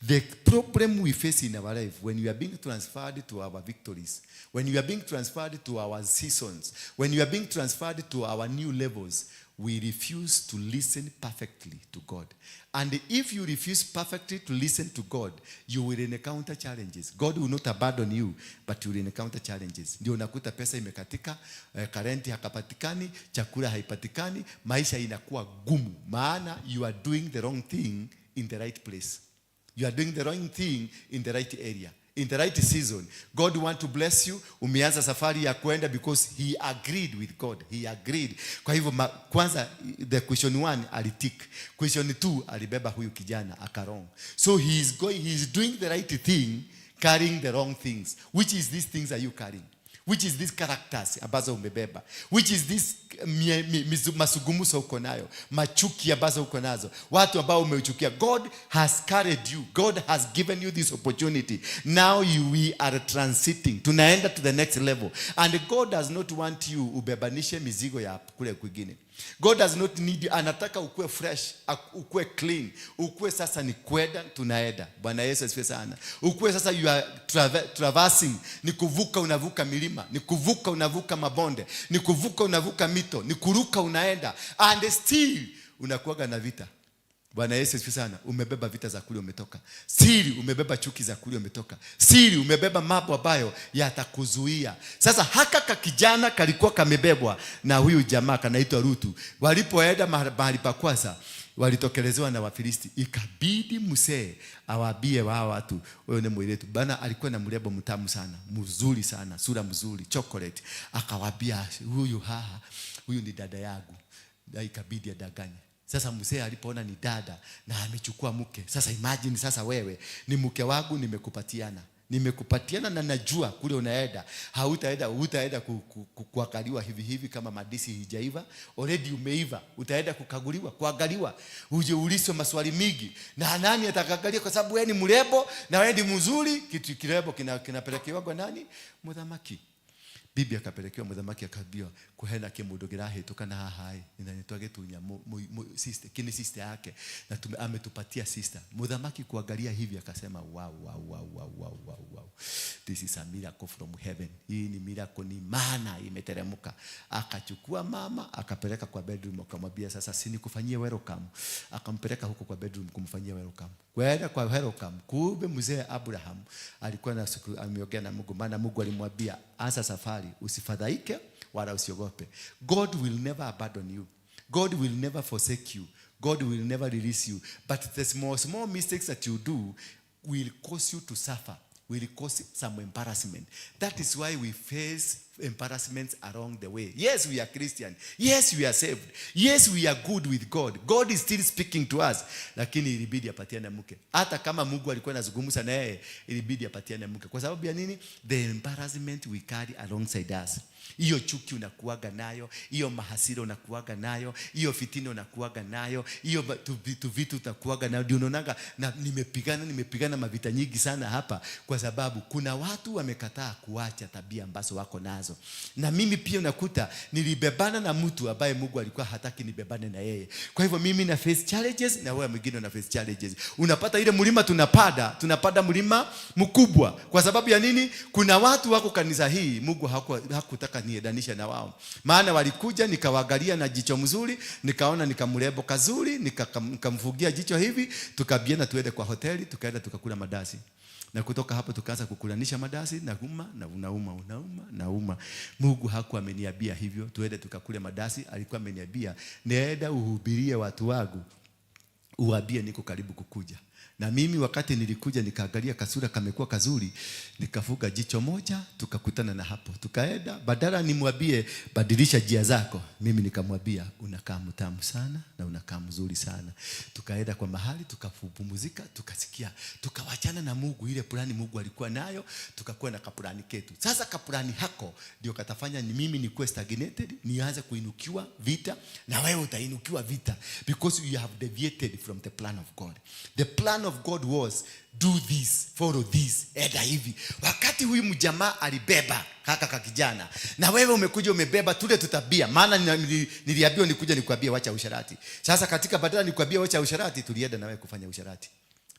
The problem we face in our life, when we are being transferred to our victories, when we are being transferred to our seasons, when we are being transferred to our new levels, we refuse to listen perfectly to God. And if you refuse perfectly to listen to God, you will encounter challenges. God will not abandon you, but you will encounter challenges. Ndio unakuta pesa imekatika, karenti hakapatikani, chakula haipatikani, maisha inakuwa gumu. Maana you are doing the wrong thing in the right place. You are doing the wrong thing in the right area, in the right season. God want to bless you. Umeanza safari ya kwenda because he agreed with God. He agreed. Kwa hivyo kwanza the question 1 alitik. Question 2 alibeba huyu kijana akarong. So he is doing the right thing, carrying the wrong things. Which is these things are you carrying? Which is these characters ambazo umebeba? Which is this masugumuso uko nayo? Machuki ambazo uko nazo? Watu ambao umeuchukia. God has carried you. God has given you this opportunity. Now we are transiting. Tunaenda to the next level. And God does not want you ubebanishe mizigo ya kule kwingine. God does not need you. Anataka ukue fresh, ukue clean, ukue sasa ni kwenda tunaenda. Bwana Yesu asifiwe sana. Ukue sasa you are traversing, ni kuvuka unavuka milima, ni kuvuka unavuka mabonde, ni kuvuka unavuka mito, ni kuruka unaenda, and still unakuwa na vita. Bwana Yesu asifiwe sana. Umebeba vita za kule umetoka. Siri umebeba chuki za kule umetoka. Siri umebeba mambo ambayo yatakuzuia. Sasa haka kijana kalikuwa kamebebwa na huyu jamaa kanaitwa Rutu. Walipoenda mahali pa kwanza, walitokelezewa na Wafilisti. Ikabidi mzee awaambie wao watu, wewe ni mwiletu. Bana alikuwa na mrembo mtamu sana, mzuri sana, sura mzuri, chocolate. Akawaambia huyu ni dada yangu. Na ikabidi adanganye. Sasa mzee alipoona ni dada na amechukua mke. Sasa imagine sasa wewe ni mke wangu nimekupatiana na najua kule unaenda hutaenda kuangaliwa hivi kama madisi hijaiva. Already umeiva. Utaenda kukaguliwa, kuangaliwa. Uje uliswe maswali mingi. Na nani atakaangalia kwa sababu wewe ni mrembo na wewe ni mzuri? Kitu kirembo kinapelekewa kwa nani? Mthamaki. Bibi akapelekewa mthamaki akaambiwa kuhena kimudogira hetokana hahai inanitwage tunya sister kini sister yake na ametupatia sister. Mthamaki kuangalia hivi akasema wow, this is a miracle from heaven. Hii ni miracle, ni maana imeteremka. Akachukua mama akapeleka kwa bedroom, akamwambia sasa sini kufanyie welcome. Akampeleka huko kwa bedroom kumfanyia welcome. Kwenda kwa welcome, kumbe mzee Abraham alikuwa na ameongea na Mungu, maana Mungu alimwambia anza safari, usifadhaike wala usiogope. God will never abandon you. God will never forsake you. God will never release you. But the small mistakes that you do will cause you to suffer, will cause some embarrassment. That is why we face embarrassments along the way. Yes, we are Christian. Yes, we are saved. Yes, we are good with God. God is still speaking to us. Lakini ilibidi apatiane mke. Hata kama Mungu alikuwa anazungumza na yeye, ilibidi apatiane mke. Kwa sababu ya nini? The embarrassment we carry alongside us. Hiyo chuki unakuaga nayo, hiyo mahasira unakuaga nayo, hiyo fitina unakuaga nayo, hiyo vitu utakuaga nayo. Ndio unaona na nimepigana mavita nyingi sana hapa, kwa sababu kuna watu wamekataa kuacha tabia ambazo wako nazo. Na mimi pia unakuta nilibebana na mtu ambaye Mungu alikuwa hataki nibebane na yeye. Kwa hivyo mimi na face challenges na wewe mwingine na face challenges. Unapata ile mlima tunapanda mlima mkubwa. Kwa sababu ya nini? Kuna watu wako kanisa hii Mungu hakutaka niedanisha na wao. Maana walikuja nikawaangalia na jicho mzuri, nikaona nikamrembo kazuri, nikamfugia jicho hivi, tukabiana tuende kwa hoteli, tukaenda tukakula madasi. Na kutoka hapo tukaanza kukulanisha madasi na unauma. Mungu hakuwa ameniambia hivyo tuende tukakule madasi, alikuwa ameniambia naenda uhubirie watu wangu, uwaambie niko karibu kukuja. Na mimi wakati nilikuja nikaangalia kasura kamekuwa kazuri, nikafuga jicho moja, tukakutana na hapo. Tukaenda, badala nimwambie badilisha njia zako, mimi nikamwambia unakaa mtamu sana na unakaa mzuri sana. Tukaenda kwa mahali, tukapumzika, tukasikia, tukawachana na Mungu, ile plani Mungu alikuwa nayo, tukakuwa na kaplani ketu. Sasa kaplani hako ndio katafanya ni mimi nikuwe stagnated, nianze kuinukiwa vita, na wewe utainukiwa vita, because you have deviated from the plan of God. The plan of God was do this, follow this, enda hivi. Wakati huyu mjamaa alibeba kaka kijana, na wewe umekuja umebeba tule tutabia. Maana niliambiwa nikuja nikwambie wacha usharati. Sasa katika badala nikwambie wacha usharati, tulienda na wewe kufanya usharati.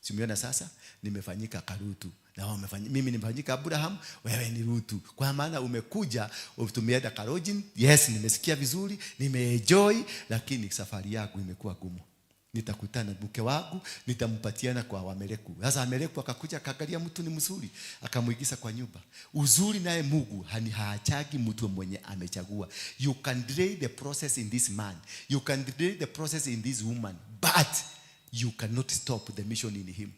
Simuona sasa nimefanyika Karutu na wao mimi nimefanyika Abraham, wewe ni Rutu. Kwa maana umekuja tumeenda Karojin, yes nimesikia vizuri, nimeenjoy, lakini safari yako imekuwa gumu. Nitakutana mke wangu, nitampatiana kwa Wameleku. Sasa Wameleku akakuja akaangalia mtu ni mzuri, akamuigiza kwa nyumba. Uzuri naye Mungu haachagi mtu mwenye amechagua. You can delay the process in this man, you can delay the process in this woman, but you cannot stop the mission in him.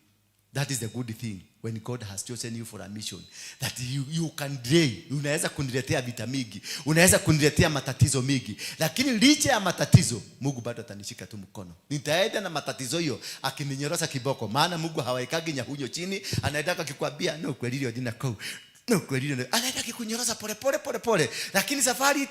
That is the good thing when God has chosen you for a mission, that you can delay. Unaweza kuniletea vita mingi, unaweza kuniletea matatizo mingi, lakini licha ya matatizo Mungu bado atanishika tu mkono. Nitaenda na matatizo hiyo akininyorosa kiboko. Maana Mungu hawaikagi nyahunyo chini, anaendaka kikwambia no kweli ndio jina kau. No kweli ndio anaenda kunyorosa pole, lakini safari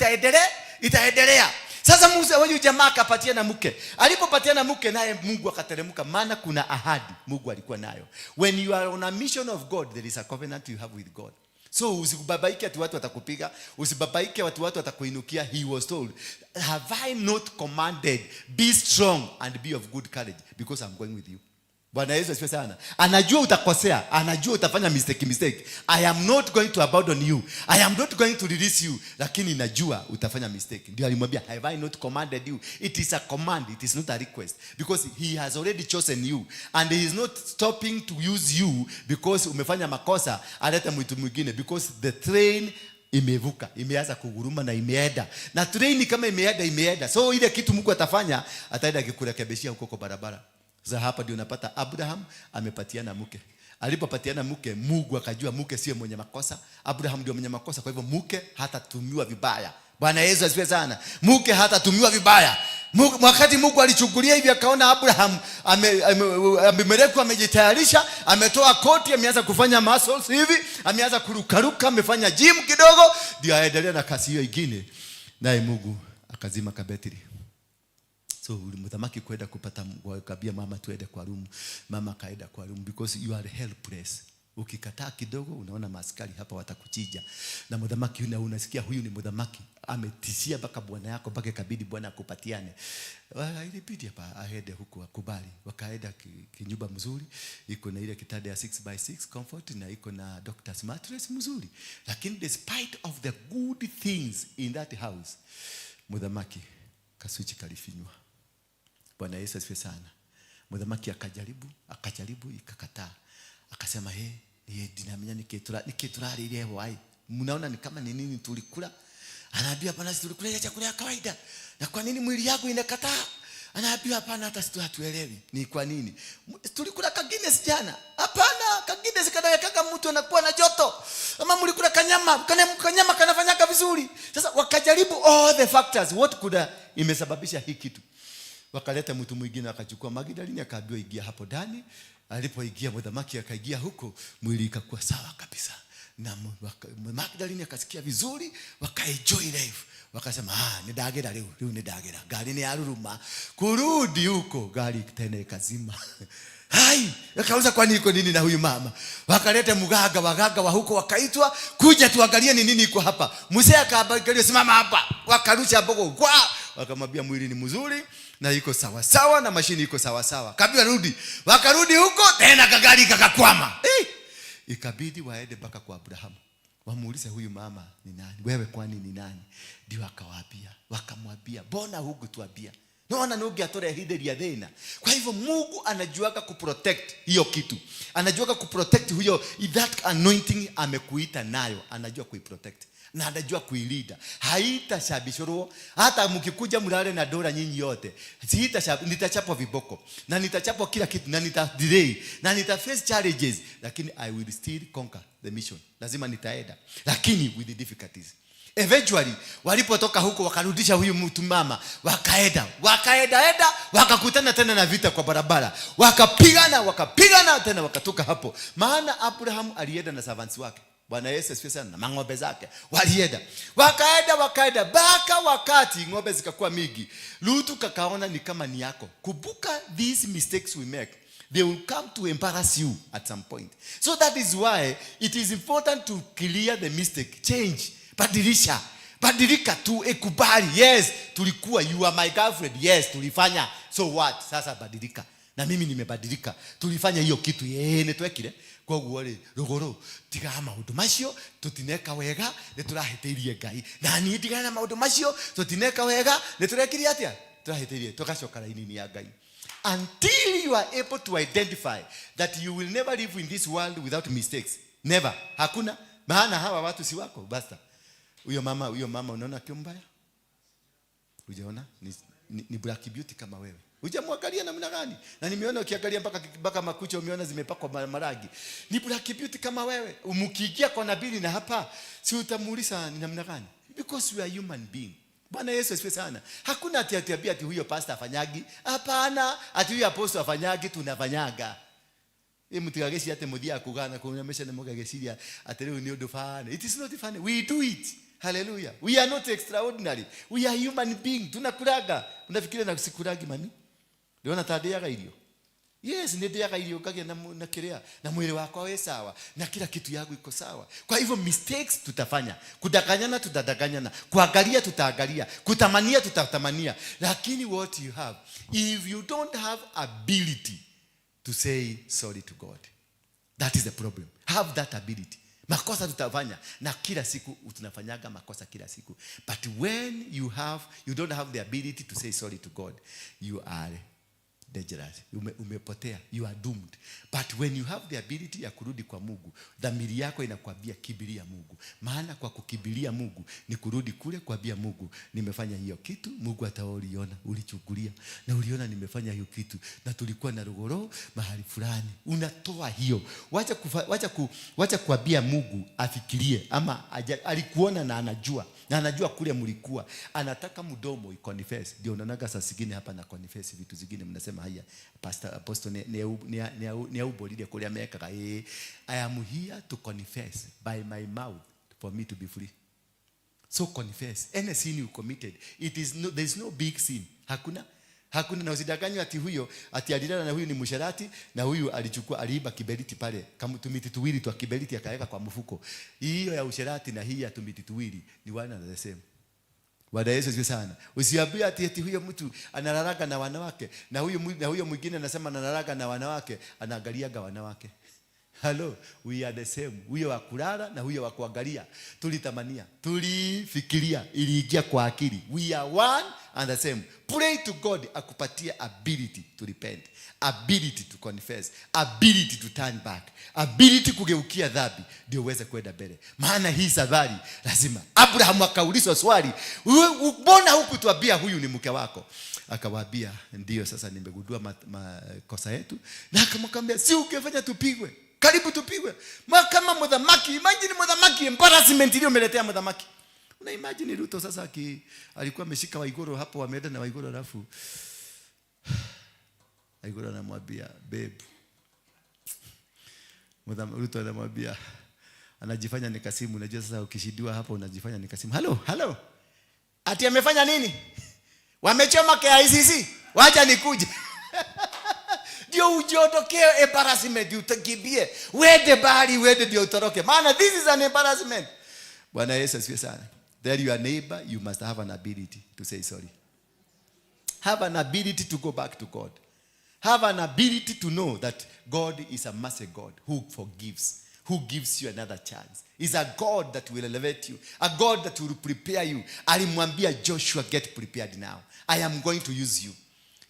itaendelea. Sasa Musa huyu jamaa akapatia na mke. Alipopatia na mke naye Mungu akateremka, maana kuna ahadi Mungu alikuwa nayo. When you are on a mission of God, there is a covenant you have with God. So usibabaike ati watu watakupiga, usibabaike watu watakuinukia. He was told, have I not commanded, be strong and be of good courage, because I'm going with you. Bwana Yesu asifiwe sana. Anajua utakosea, anajua utafanya mistake. I am not going to abandon you, I am not going to release you, lakini najua utafanya mistake. Ndio alimwambia, have I not commanded you? It is a command, it is not a request, because he has already chosen you, and he is not stopping to use you because umefanya makosa aleta mtu mwingine, because the train imevuka, imeanza kuguruma na imeenda. Na train kama imeenda, so ile kitu Mungu atafanya, ataenda kukurekebishia huko kwa barabara. Sasa hapa ndio unapata Abraham amepatiana mke. Alipopatiana mke, Mungu akajua mke sio mwenye makosa, Abraham ndio mwenye makosa. Kwa hivyo mke hatatumiwa vibaya. Bwana Yesu asifiwe sana. Mke hatatumiwa vibaya. Wakati Mungu alichungulia hivi akaona Abraham Abimeleki amejitayarisha, ametoa koti, ameanza kufanya muscles hivi, ameanza kurukaruka, amefanya gym kidogo, ndio aendelea na kasi hiyo nyingine. Naye Mungu akazima kabetri. So ulimtamaki kwenda kupata kabia mama tuende kwa room. Mama kaenda kwa room because you are helpless. Ukikataa kidogo unaona maskari hapa watakuchija. Na mdhamaki unasikia huyu ni mdhamaki ametishia mpaka bwana yako, mpaka kabidi bwana akupatiane. Ilibidi hapa aende huko akubali. Wakaenda kinyumba mzuri, iko na ile kitanda ya 6x6 comfort, na iko na doctor's mattress mzuri. Lakini despite of the good things in that house, mdhamaki kasuchi kalifinywa. Bwana Yesu asifiwe sana. Mdhamaki akajaribu ikakataa. Akasema dinamia nikiturari ile wai. Mnaona ni kama ni nini tulikula? Anaambia hapana, si tulikula ile chakula ya kawaida. Na kwa nini mwili yako inakataa? Anaambia hapana, hata sisi hatuelewi. Ni kwa nini? Tulikula kagine jana. Hapana, kagine sikadaweka mtu anakuwa na joto. Ama mlikula kanyama kanafanyaka vizuri. Sasa wakajaribu all the factors what could imesababisha hii kitu. Wakaleta mtu mwingine akachukua Magdalene akaambiwa ingia hapo ndani. Alipoingia mdhamaki akaingia huko, mwili ikakuwa sawa kabisa. na Magdalene akasikia vizuri, wakaenjoy life. Wakasema nidagera leo nidagera. Gari ni aruruma. Kurudi huko gari tena ikazima. Hai, akauza kwani iko nini na huyu mama? Wakaleta wagaga wa huko wakaitwa kuja tuangalie ni nini iko hapa. Mzee akaangalia, simama hapa. Wakarusha bogo kwa, wakamwambia mwili ni mzuri na iko sawa sawa na mashini iko sawa sawa. Kabla rudi. Wakarudi huko tena gari kakakwama. Ikabidi waende mpaka kwa Abraham. Wamuulize huyu mama ni nani? Wewe kwani ni nani? Ndio wakamwambia, "Bona huku tuambia." Naona nugi atore hideria thina. Kwa hivyo Mungu anajuaga kuprotect hiyo kitu. Anajuaga kuprotect huyo, that anointing amekuita nayo, anajua kuiprotect. Na anajua kuilinda. Haitashabishoro. Hata mkikuja mlale na dola nyinyi yote, nitachapwa viboko. Na nitachapwa kila kitu, na nitadelay, na nitaface challenges, lakini I will still conquer the mission. Lazima nitaenda, lakini with the difficulties. Eventually walipotoka huko wakarudisha huyu mtu mama, wakaenda wakakutana tena na vita kwa barabara, wakapigana tena wakatoka hapo. Maana Abraham alienda na servants wake, Bwana Yesu asifiwe sana, na mang'ombe zake walienda wakaenda baka wakati ng'ombe zikakuwa mingi, Lutu kakaona ni kama ni yako. Kumbuka, these mistakes we make, they will come to embarrass you at some point. So that is why it is important to clear the mistake. Change, badilika tu, ekubali. Yes, tulikuwa, you are my girlfriend. Yes, tulifanya. So what? Sasa badilika. Na mimi nimebadilika. Tulifanya hiyo kitu netwekire. Kwa guore rugoro tiga maundu macio tutineka wega ne turahiteirie Ngai. Na ni tiga na maundu macio tutineka wega ne turekirie atia turahiteirie tugacoka raini ya Ngai. Until you are able to identify that you will never live in this world without mistakes. Never. Hakuna. Maana hawa watu si wako. Basta. Huyo mama unaona kimbaya? Unaona? Ni black beauty kama wewe. Hujamwangalia namna gani? Na nimeona ukiangalia mpaka makucha umeona zimepakwa maragi. Ni black beauty kama wewe. Umkiingia kwa nabii na hapa, si utamuuliza ni namna gani? Because we are human being. Bwana Yesu asifiwe sana. Hakuna ati huyo pastor afanyagi. Hapana, ati huyo apostle afanyagi, tunafanyaga. Mutigageshi ate mudia kugana kunyamesha na mugageshia ate leo ni odofane. It is not funny. We do it. Hallelujah. We are not extraordinary. We are human being. Tunakulaga. Unafikiria na sikulagi mami? Leo natadeaga ilio. Yes, ndeaga ilio kage na kirea na mwili wako wewe sawa na kila kitu yako iko sawa. Kwa hivyo mistakes tutafanya. Kudanganyana tutadanganyana. Kuangalia tutaangalia. Kutamania tutatamania. Lakini what you have, if you don't have ability to say sorry to God, that is the problem. Have that ability. Makosa tutafanya na kila siku tunafanyaga makosa kila siku. But when you don't have the ability to say sorry to God, you are dangerous. Umepotea. You are doomed. But when you have the ability ya kurudi kwa Mungu, dhamiri yako inakwambia kibiria Mungu. Maana kwa kukibiria Mungu ni kurudi kule kuambia Mungu, nimefanya hiyo kitu, Mungu ataoliona, ulichukulia na uliona nimefanya hiyo kitu na tulikuwa na rugoro mahali fulani. Unatoa hiyo. Wacha kuambia Mungu afikirie ama alikuona na anajua kule mlikuwa. Anataka mdomo iconfess. Ndio unaonaga saa zingine hapa na confess vitu zingine mnasema haya pastor apostle ne ubolile kule ameka I am here to confess by my mouth for me to be free. So confess any sin you committed. There is no big sin. Hakuna na usidanganywe ati huyo ati alilala na huyu ni msharati na huyu aliiba kiberiti pale kama tumiti tuwili tu kiberiti akaweka kwa mfuko. Hiyo ya usharati na hii ya tumiti tuwili ni one and the same. Bwana Yesu asifiwe sana. Usiambie ati huyo mtu analalaga na wanawake na huyo mwingine anasema analalaga na wanawake, anaangaliaga wanawake. Hello, we are the same. Huyo wa kulala na huyo wa kuangalia. Tulitamania, tulifikiria, iliingia kwa akili. We are one and the same. Pray to God akupatie ability to repent, ability to confess, ability to turn back, ability kugeukia dhambi ndio uweze kwenda mbele. Maana hii safari lazima. Abraham akaulizwa swali, mbona hukutuambia huyu ni mke wako? Akawaambia ndio sasa nimegundua makosa yetu. Na akamwambia si ungefanya tupigwe. Karibu tupigwe. Kama mdhamaki, imagine mdhamaki, embarrassment ile umeletea mdhamaki. Una imagine Ruto sasa alikuwa ameshika Waiguru hapo, wameenda na Waiguru alafu Waiguru anamwambia babe. Ruto anamwambia anajifanya ni Kasimu. Unajua sasa ukishidiwa hapo unajifanya ni Kasimu. Hello. Ati amefanya nini? Wamechoma KICC. Wacha nikuje. Ndio ujiondokee embarrassment utakimbie. Wende bali wende ndio utoroke. Maana this is an embarrassment. Bwana Yesu asifiwe sana. Tell your neighbor you must have an ability to say sorry. Have an ability to go back to God. Have an ability to know that God is a mercy God who forgives, who gives you another chance. He's a God that will elevate you, a God that will prepare you. Alimwambia Joshua, get prepared now. I am going to use you.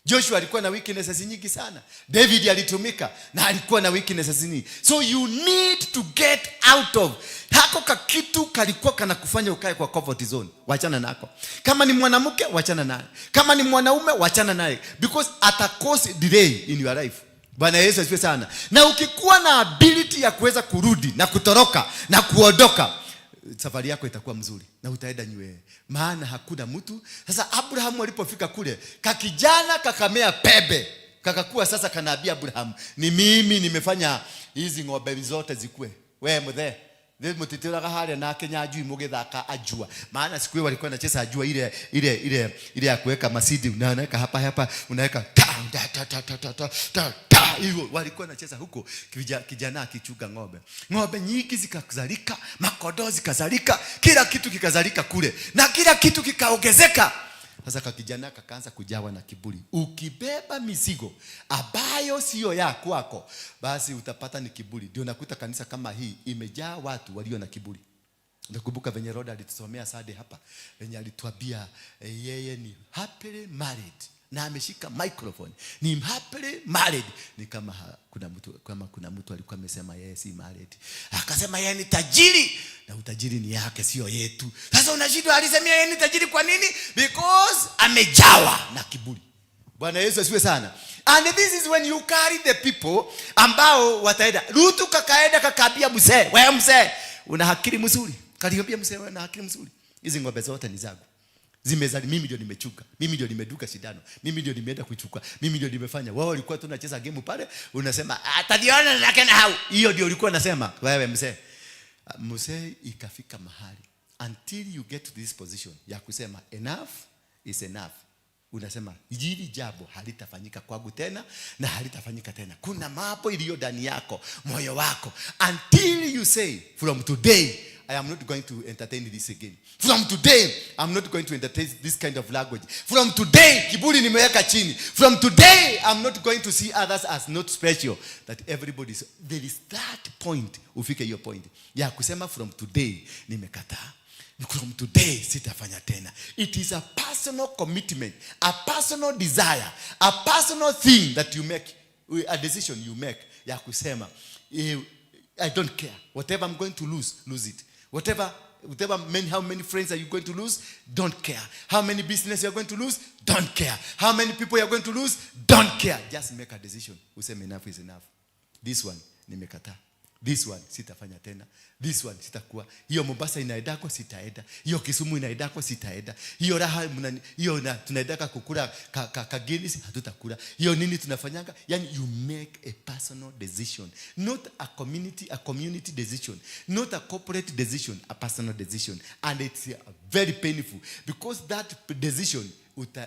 Joshua alikuwa na weaknesses nyingi sana. David alitumika na alikuwa na weaknesses nyingi. So you need to get out of hako kakitu kalikuwa kana kufanya ukae kwa comfort zone. Wachana nako. Kama ni mwanamke wachana naye. Kama ni mwanaume wachana naye, because ata cause delay in your life. Bwana Yesu asifiwe sana. Na ukikuwa na ability ya kuweza kurudi na kutoroka na kuondoka, safari yako itakuwa mzuri na utaenda nywe. Maana hakuna mtu. Sasa Abraham alipofika kule, kakijana kakamea pebe, kakakuwa sasa kanaambia Abraham, ni mimi nimefanya hizi ng'ombe zote zikue. Wewe mzee, ndio mtitira kahali na Kenya ajui mugethaka ajua. Maana siku hiyo walikuwa wanacheza ajua ile ya kuweka masidi, unaweka hapa unaweka hivyo walikuwa wanacheza huko. Kijana akichuga ng'ombe nyingi zikazalika, makodoo zikazalika, kila kitu kikazalika kule na kila kitu kikaongezeka. Sasa kakijana kakaanza kujawa na kiburi. Ukibeba mizigo ambayo sio ya kwako, basi utapata ni kiburi. Ndio nakuta kanisa kama hii imejaa watu walio na kiburi. Nakumbuka venye Roda alitusomea Sade hapa, venye alituambia yeye ni happily married na ameshika microphone. Ni happily married. Ni kama kuna mtu alikuwa amesema yeye si married. Akasema yeye ni tajiri na utajiri ni yake sio yetu. Sasa unashindwa alisema yeye ni tajiri kwa nini? Because amejawa na kiburi. Bwana Yesu asifiwe sana. And this is when you carry the people ambao wataenda. Rutu kakaenda kakaambia mzee, wewe mzee una akili mzuri. Kaliambia mzee wewe una akili mzuri. Hizi ng'ombe zote ni zangu. Zimezali, mimi ndio nimechuka, mimi ndio nimeduka shindano, mimi ndio nimeenda kuchukua, mimi ndio nimefanya. Wao walikuwa tunacheza game pale, unasema atadiona na kana hao. Hiyo ndio ulikuwa unasema wewe mzee. Mzee ikafika mahali until you get to this position ya kusema enough is enough. Unasema hili jambo halitafanyika kwangu tena na halitafanyika tena. Kuna mambo iliyo ndani yako, moyo wako, until you say from today I am not going to entertain this again. From today, I'm not going to entertain this kind of language. From today, kiburi nimeweka chini. From today, I'm not going to see others as not special. That everybody is, there is that point, ufike hiyo point. Ya kusema from today, nimekataa. From today, sitafanya tena. It is a personal commitment, a personal desire, a personal thing that you make, a decision you make. Ya kusema, I don't care. Whatever I'm going to lose it. Whatever how many friends are you going to lose? Don't care. How many business you are going to lose? Don't care. How many people you are going to lose? Don't care. Just make a decision. Useme enough is enough. This one nimekataa. This one sitafanya tena. This one sitakuwa. Hiyo Mombasa inaendako sitaenda. Hiyo Kisumu inaendako sitaenda. Hiyo raha hiyo tunaendaka kukula kageni hatutakula. Hiyo nini tunafanyanga? Yani you make a personal decision, not a community decision, not a corporate decision, a personal decision. And it's very painful because that decision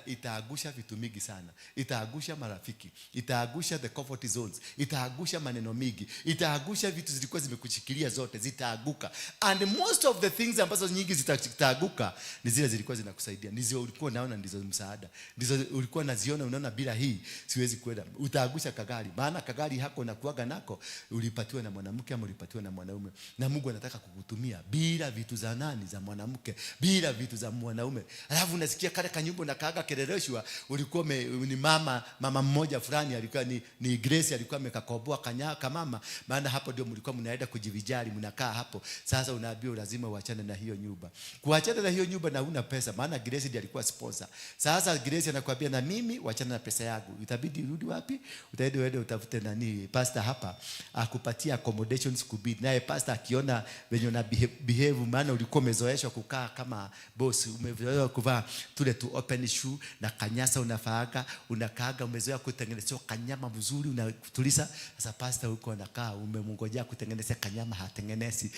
itaagusha vitu mingi sana. Itaagusha marafiki, itaagusha the comfort zones, itaagusha maneno mingi, itaagusha vitu zilikuwa zimekushikilia zote zitaaguka. And most of the things ambazo nyingi zitaaguka ni zile zilikuwa zinakusaidia, ndizo ulikuwa unaona ndizo msaada, ndizo ulikuwa unaziona unaona bila hii siwezi kwenda. Utaagusha kagari, maana kagari hako na kuaga nako ulipatiwa na mwanamke ama ulipatiwa na mwanaume, na Mungu anataka kukutumia bila vitu za nani za mwanamke, bila vitu za mwanaume. Alafu unasikia kale kanyumba na kaga keleleshwa, ulikuwa ni mama mmoja fulani alikuwa ni Grace alikuwa amekakoboa kanyaka mama, maana hapo ndio mlikuwa mnaenda kujivijali, mnakaa hapo. Sasa unaambiwa lazima uachane na hiyo nyumba. Kuachana na hiyo nyumba na huna pesa, maana Grace ndiye alikuwa sponsor. Sasa Grace anakuambia na mimi wachana na pesa yangu. Itabidi urudi wapi? Utaenda wewe utafute nani pastor hapa akupatia accommodations kubidi. Naye pastor akiona venye una behave, maana ulikuwa umezoeshwa kukaa kama boss, umezoeshwa kuvaa tule tu open Indian shoe na kanyasa unafaaga, unakaaga umezoea kutengenezea kanyama mzuri unatuliza. Sasa pastor huko anakaa umemngojea kutengeneza kanyama hatengenezi.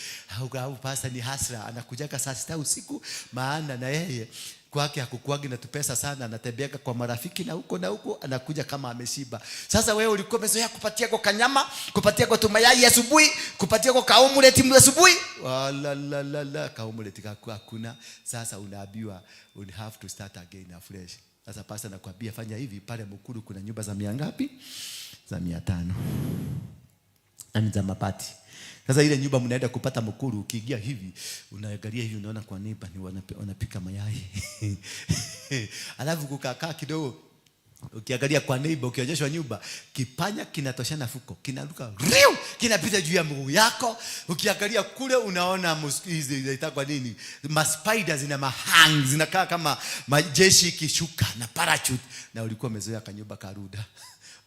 Au pastor ni hasra anakujaga saa 6 usiku, maana na yeye kwake hakukuagi na tupesa sana, anatembeaga kwa marafiki na huko anakuja kama ameshiba. Sasa wewe ulikuwa umezoea kupatia kwa kanyama, kupatia kwa tumayai asubuhi, kupatia kwa kaumuleti asubuhi, la kaumuleti hakuna. Sasa unaambiwa you have to start again afresh. Sasa pastor anakuambia fanya hivi, pale Mukuru kuna nyumba za 100 ngapi? Za 500. Ani za mabati. Sasa ile nyumba mnaenda kupata Mukuru, ukiingia hivi unaangalia hivi unaona kwa neighbor ni wanapika mayai. Alafu kukaa kidogo ukiangalia kwa neighbor, ukionyeshwa nyumba, kipanya kinatoshana fuko, kinaruka riu, kinapita juu ya mguu yako. Ukiangalia kule unaona hizi zinaitwa nini? Spiders na mahang zinakaa kama majeshi kishuka na parachute, na ulikuwa umezoea kanyumba karuda.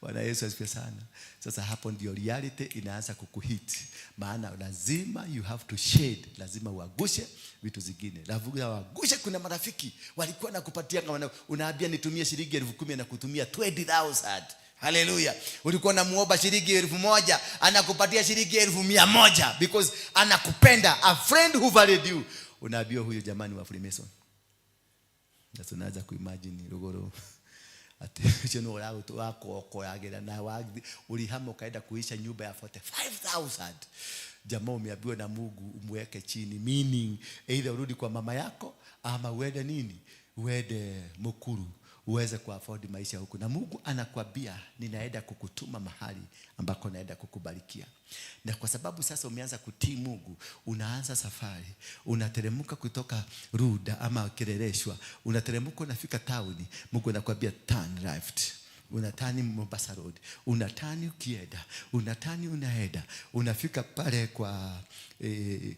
Bwana Yesu asifiwe sana. Sasa hapo ndio reality inaanza kukuhit. Maana lazima you have to shade, lazima uagushe vitu zingine. Lazima uagushe. Kuna marafiki walikuwa nakupatia kama unaambia nitumie shilingi 10,000 na kutumia 20,000. Hallelujah. Ulikuwa unamuomba shilingi 1,000 anakupatia shilingi 1,100 because anakupenda. A friend who valued you. Unaambia huyo jamani wa Freemason. Sasa unaanza kuimagine Rugoro. Ati cheno wako wako yagera na wagi ulihama kaenda kuisha nyumba ya 45,000. Jamaa umeambiwa na Mungu umweke chini, meaning either urudi kwa mama yako ama uende nini? Uende Mukuru uweze kuafford maisha huko. Na Mungu anakuambia ninaenda kukutuma mahali ambako naenda kukubarikia. Na kwa sababu sasa umeanza kutii Mungu, unaanza safari, unateremka kutoka Ruda ama Kirereshwa, unateremka unafika town, Mungu anakuambia turn left. Unatani Mombasa Road, unatani ukienda, unatani unaenda, unafika pale kwa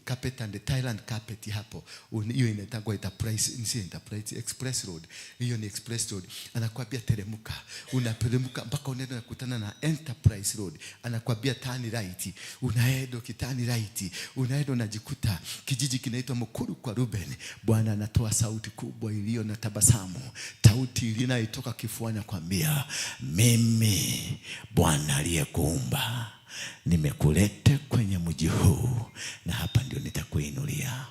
carpet and Thailand carpet hapo. Hiyo inaitwa Enterprise Express Road. Hiyo ni Express Road. Anakuambia teremka, unateremka mpaka unaenda kukutana na Enterprise Road. Anakuambia turn right. Unaenda kitani right. Unaenda unajikuta kijiji kinaitwa Mukuru kwa Ruben. Bwana anatoa sauti kubwa iliyo na tabasamu. Sauti inayotoka kifuani kwambia, mimi Bwana aliyekuumba nimekuleta kwenye mji huu na hapa ndio nitakuinulia.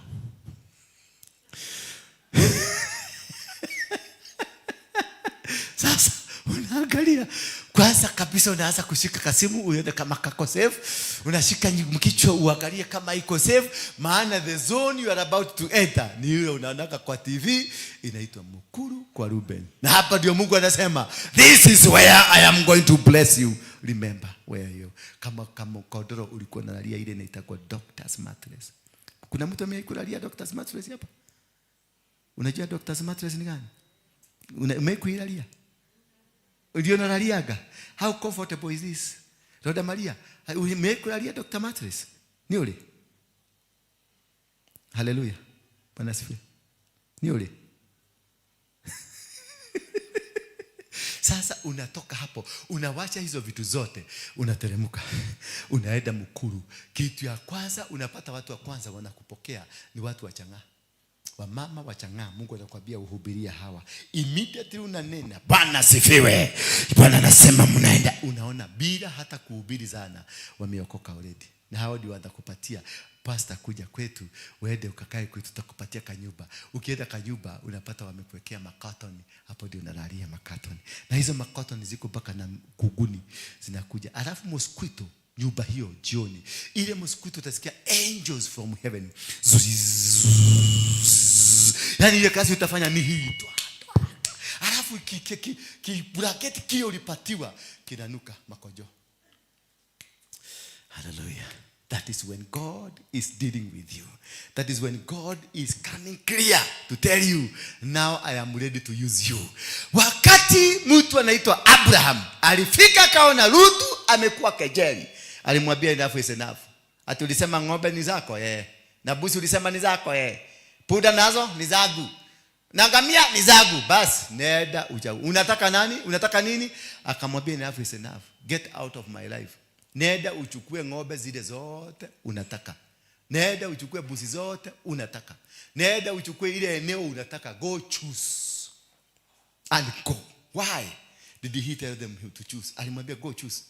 Sasa unaangalia kwanza kabisa, unaanza kushika kasimu uende kama kako safe, unashika mkichwa uangalie kama iko safe, maana the zone you are about to enter ni ile unaonaka kwa TV inaitwa Mukuru kwa Ruben. Na hapa ndio Mungu anasema this is where I am going to bless you. Remember where you kama kodoro ulikuwa unalalia ile inaitwa doctor's mattress. Kuna mtu amekulalia doctor's mattress hapa? Unajua doctor's mattress ni gani? Umekuilalia? Ndio nalaliaga. How comfortable is this? Roda Maria, umekulalia doctor mattress? Ni ule? Hallelujah. Bwana asifiwe. Ni ule? Sasa unatoka hapo, unawacha hizo vitu zote, unateremka, unaenda Mukuru. Kitu ya kwanza unapata watu wa kwanza wanakupokea ni watu wa Chang'aa. Wamama wa Chang'aa, Mungu anakuambia uhubiria hawa. Immediately unanena, Bwana sifiwe. Bwana anasema mnaenda, unaona bila hata kuhubiri sana wameokoka already. Na hao ndio watakupatia pastor kuja kwetu, uende ukakae kwetu, tutakupatia kanyumba. Ukienda kanyumba unapata wamekuwekea makatoni, hapo ndio unalalia makatoni. Na hizo makatoni ziko mpaka na kuguni zinakuja. Alafu mosquito nyumba hiyo jioni, ile mosquito utasikia angels from heaven. Yani ile kazi utafanya ni hii. Alafu bracket kio ulipatiwa kinanuka makojo. Hallelujah. That is when God is dealing with you. That is when God is coming clear to tell you, now I am ready to use you. Wakati mtu anaitwa Abraham alifika kaona Rutu amekuwa kejeli, alimwambia enough is enough. Ati ulisema ng'ombe ni zako na busi ulisema ni zako puda nazo ni zangu na ngamia ni zangu, basi nenda uchague. Unataka nani? Unataka nini? Akamwambia enough is enough. Get out of my life. Nenda uchukue ng'ombe zile zote unataka. Nenda uchukue busi zote unataka. Nenda uchukue ile eneo unataka. Go choose. and go. Why did he tell them to choose? Alimwambia go choose.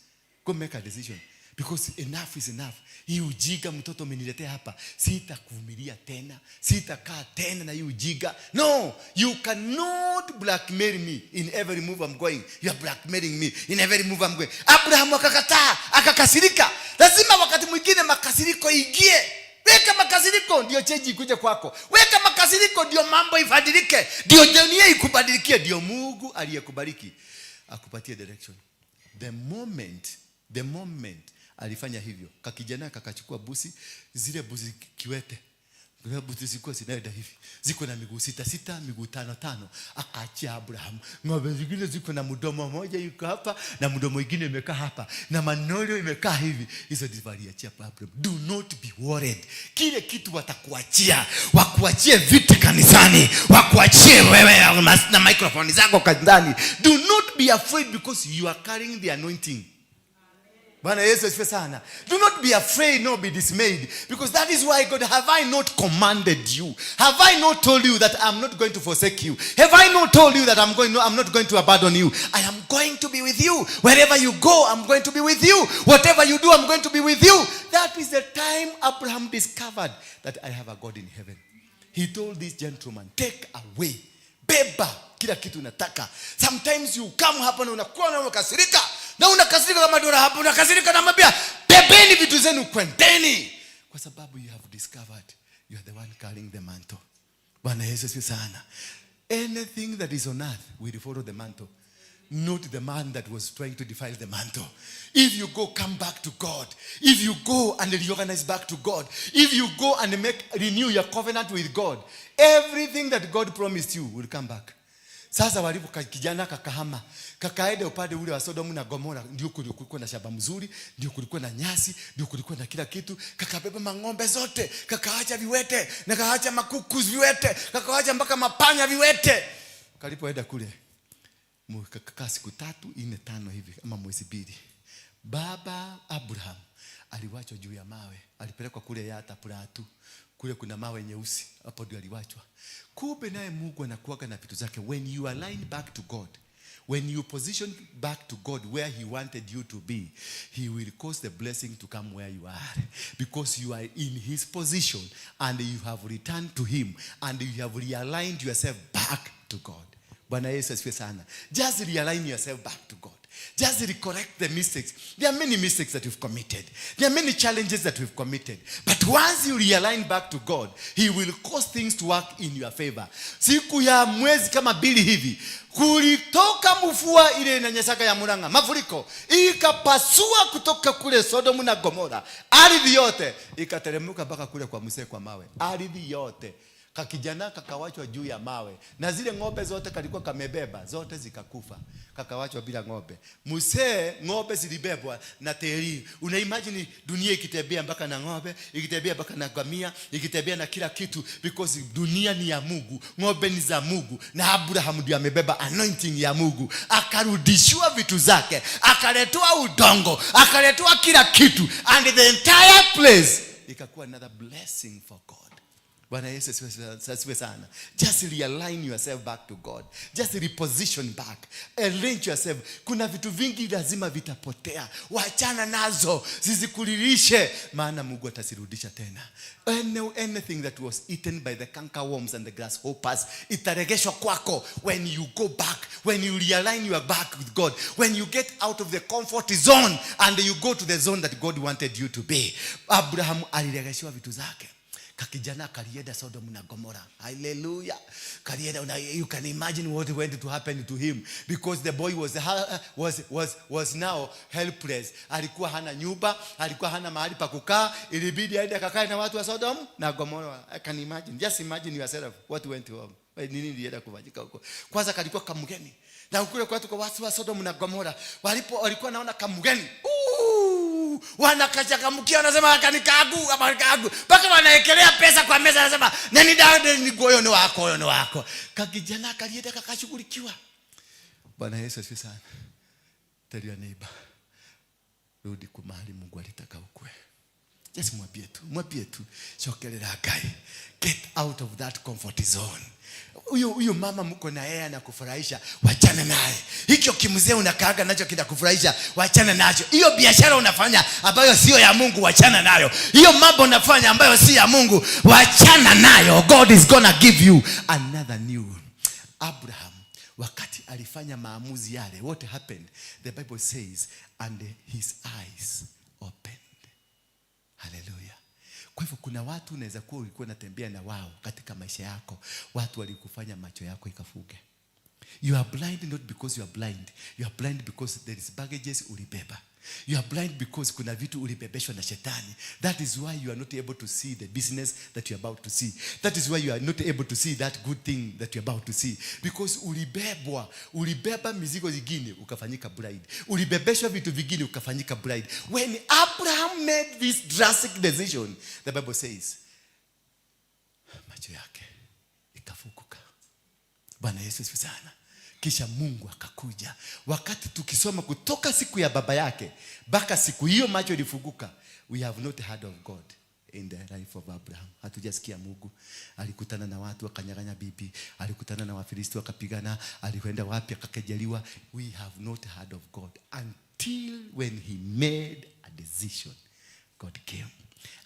Go make a decision. Because enough is enough. Hii ujiga mtoto umeniletea hapa. Sitakuvumilia tena. Sitakaa tena na hii ujiga. No, you cannot blackmail me in every move I'm going. You are blackmailing me in every move I'm going. Abraham akakataa, akakasirika. Lazima wakati mwingine makasiriko ingie. Weka makasiriko ndio change ikuje kwako. Weka makasiriko ndio mambo ifadilike. Ndio dunia ikubadilikie. Ndio Mungu aliyekubariki akupatie direction. The moment alifanya hivyo, kakijana kakachukua busi, zile busi kiwete. Kwa busi zilikuwa zinaenda hivi. Ziko na miguu 6, miguu 5. Akaachia Abraham. Ng'ombe zingine ziko na mdomo mmoja yuko hapa na mdomo mwingine imekaa hapa na manolio imekaa hivi. Hizo divaliachia Abraham. Do not be worried. Kile kitu watakuachia, wakuachie vitu kanisani, wakuachie wewe na microphone zako kanisani. Do not be afraid because you are carrying the anointing. Bwana Yesu asifiwe sana. Do not be afraid, nor be dismayed, because that is why God, have I not commanded you? Have I not told you that I'm not going to forsake you? Have I not told you that I'm not going to abandon you? I am going to be with you. Wherever you go, I'm going to be with you. Whatever you do, I'm going to be with you. That is the time Abraham discovered that I have a God in heaven. He told this gentleman, take away, beba kila kitu unataka. Sometimes you come hapa na unakuwa na unakasirika. Na unakasirika kama dola hapo, unakasirika na mabia. Bebeni vitu zenu kwendeni. Kwa sababu you have discovered you are the one carrying the mantle. Bwana Yesu asifiwe sana. Anything that is on earth will follow the mantle. Not the man that was trying to defile the mantle. If you go, come back to God. If you go and reorganize back to God. If you go and renew your covenant with God. Everything that God promised you will come back. Sasa walipo kijana kakahama, kakaenda upande ule wa Sodom na Gomora, ndio kulikuwa na shamba mzuri, ndio kulikuwa na nyasi, ndio kulikuwa na kila kitu. Kakabeba mang'ombe zote, kakaacha viwete, na kakaacha makuku viwete, kakaacha mpaka mapanya viwete. Kalipoenda kule, kakakaa siku 3, 4, 5 hivi ama mwezi 2. Baba Abraham aliwachwa juu ya mawe, alipelekwa kule Yata Platu. Kule kuna mawe nyeusi, hapo ndio aliwachwa. Kumbe naye Mungu anakuaga na vitu zake. When you align back to God, when you position back to God where he wanted you to be, he will cause the blessing to come where you are, because you are in his position and you have returned to him and you have realigned yourself back to God. Bwana Yesu asifiwe sana. Just realign yourself back to God. Just recorrect the mistakes. There are many mistakes that you've committed. There are many challenges that we've committed. But once you realign back to God, he will cause things to work in your favor. Siku ya mwezi kama 2 hivi, kulitoka mvua ile inanyesaka ya Murang'a, mafuriko ikapasua kutoka kule Sodom na Gomora. Ardhi yote ikateremka mpaka kule kwa Musa kwa mawe. Ardhi yote. Kakijana kakawachwa juu ya mawe. Na zile ng'ombe zote kalikuwa kamebeba, zote zikakufa. Kakawachwa bila ng'ombe. Muse ng'ombe zilibebwa na teri. Unaimagine dunia ikitembea mpaka na ng'ombe, ikitembea mpaka na ngamia, ikitembea na kila kitu, because dunia ni ya Mungu, ng'ombe ni za Mungu, na Abraham ndiye amebeba anointing ya Mungu. Akarudishwa vitu zake, akaletwa udongo, akaletwa kila kitu, and the entire place ikakuwa another blessing for God. Bwana Yesu asifiwe sana. Just realign yourself back to God. Just reposition back. Arrange yourself. Kuna vitu vingi lazima vitapotea. Waachana nazo. Zisikulilishe. Maana Mungu atasirudisha tena. Anything that was eaten by the cankerworms and the grasshoppers, itaregeshwa kwako when you go back. When you realign your back with God. When you get out of the comfort zone and you go to the zone that God wanted you to be. Abraham aliregeshwa vitu zake. Kakijana kalienda Sodom na Gomora. Hallelujah. Kalienda, you can imagine what went to happen to him, because the boy was now helpless. Alikuwa hana nyumba, alikuwa hana mahali pa kukaa, ilibidi aende akakae na watu wa Sodom na Gomora. I can imagine. Just imagine yourself what went wrong. Nini ilienda kufanyika huko? Kwanza kalikuwa kamgeni. Na ukule kwa watu wa Sodom na Gomora, walikuwa naona kamgeni. Wanakachakamukia, wanasema kanikagu ama kagu, mpaka wanaekelea pesa kwa meza, wanasema nani dada ni goyo ni wako. Kakijana kalienda kakashughulikiwa. Bwana Yesu asifiwe sana. Tell your neighbor, rudi kwa mahali Mungu alitaka ukwe. Just mwambie tu. Chokelera Ngai. Get out of that comfort zone. Huyo mama mko na yeye anakufurahisha, wachana naye. Hicho kimzee unakaaga nacho kinakufurahisha, wachana nacho. Hiyo biashara unafanya ambayo sio ya Mungu, wachana nayo. Hiyo mambo unafanya ambayo si ya Mungu, wachana nayo. God is gonna give you another new. Abraham wakati alifanya maamuzi yale, what happened? The Bible says and his eyes opened. Hallelujah. Kwa hivyo kuna watu unaweza kuwa ulikuwa unatembea na wao katika maisha yako, watu walikufanya macho yako ikafuge. You are blind not because you are blind. You are blind because there is baggages ulibeba. You are blind because kuna vitu ulibebeshwa na shetani. That is why you are not able to see the business that you are about to see. That is why you are not able to see that good thing that you are about to see. Because ulibeba mizigo zingine ukafanyika blind. Ulibebeshwa vitu vingine ukafanyika blind. When Abraham made this drastic decision, the Bible says, macho yake ikafukuka. Bwana Yesu asifiwe sana. Kisha Mungu akakuja. Wakati tukisoma kutoka siku ya baba yake mpaka siku hiyo macho ilifunguka, we have not heard of God in the life of Abraham. Hatujasikia Mungu. Alikutana na watu wakanyang'anya bibi, alikutana na Wafilisti wakapigana, alikwenda wapi akakejeliwa. We have not heard of God until when he made a decision. God came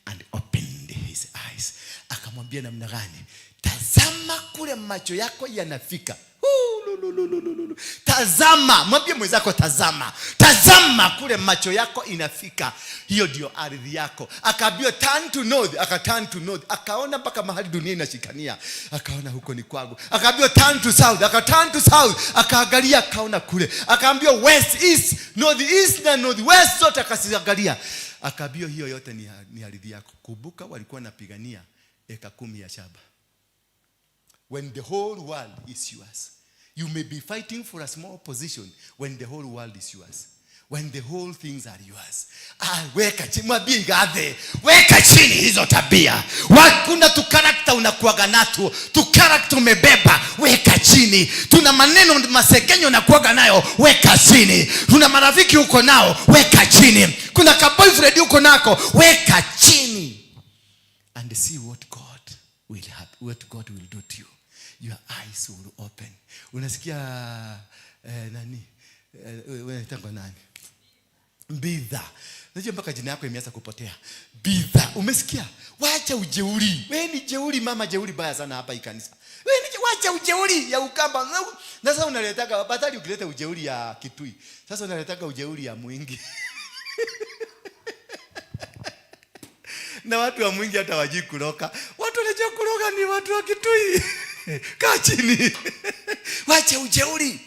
and opened his eyes. Akamwambia namna gani? Tazama kule macho yako yanafika. Tazama, mwambie mwenzako tazama. Tazama kule macho yako inafika. Hiyo ndio ardhi yako. Akaambiwa turn to north, akaturn to north. Akaona mpaka mahali dunia inashikania. Akaona huko ni kwangu. Akaambiwa turn to south, akaturn to south. Akaangalia akaona kule. Akaambiwa west, east, north, east na north west zote akasiangalia. Akaambiwa hiyo yote ni ardhi yako. Kumbuka walikuwa wanapigania eka 10 ya shamba. When the whole world is yours. You may be fighting for a small position when the whole world is yours. When the whole things are yours. Weka chini, mwambie igathe. Weka chini hizo tabia. Kuna tu character unakuaga nato. Tu character umebeba. Weka chini. Tuna maneno masegenyo unakuaga nayo. Weka chini. Tuna marafiki uko nao. Weka chini. Kuna ka boyfriend uko nako. Weka chini. And see what God will happen. What God will do to you. Your eyes will open. Unasikia nani? Unataka nani? Bidha. Unajua mpaka jina yako imeanza kupotea. Bidha. Umesikia? Wacha ujeuri. Wewe ni jeuri mama, jeuri baya sana hapa ikanisa. Wewe ni wacha ujeuri ya Ukamba. Na sasa unaletaka badala ukileta ujeuri ya Kitui. Sasa unaletaka ujeuri ya Mwingi. Na watu wa Mwingi hata wajui kuroka. Watu wanajua kuroka ni watu wa Kitui. Kaa chini. Wacha ujeuri.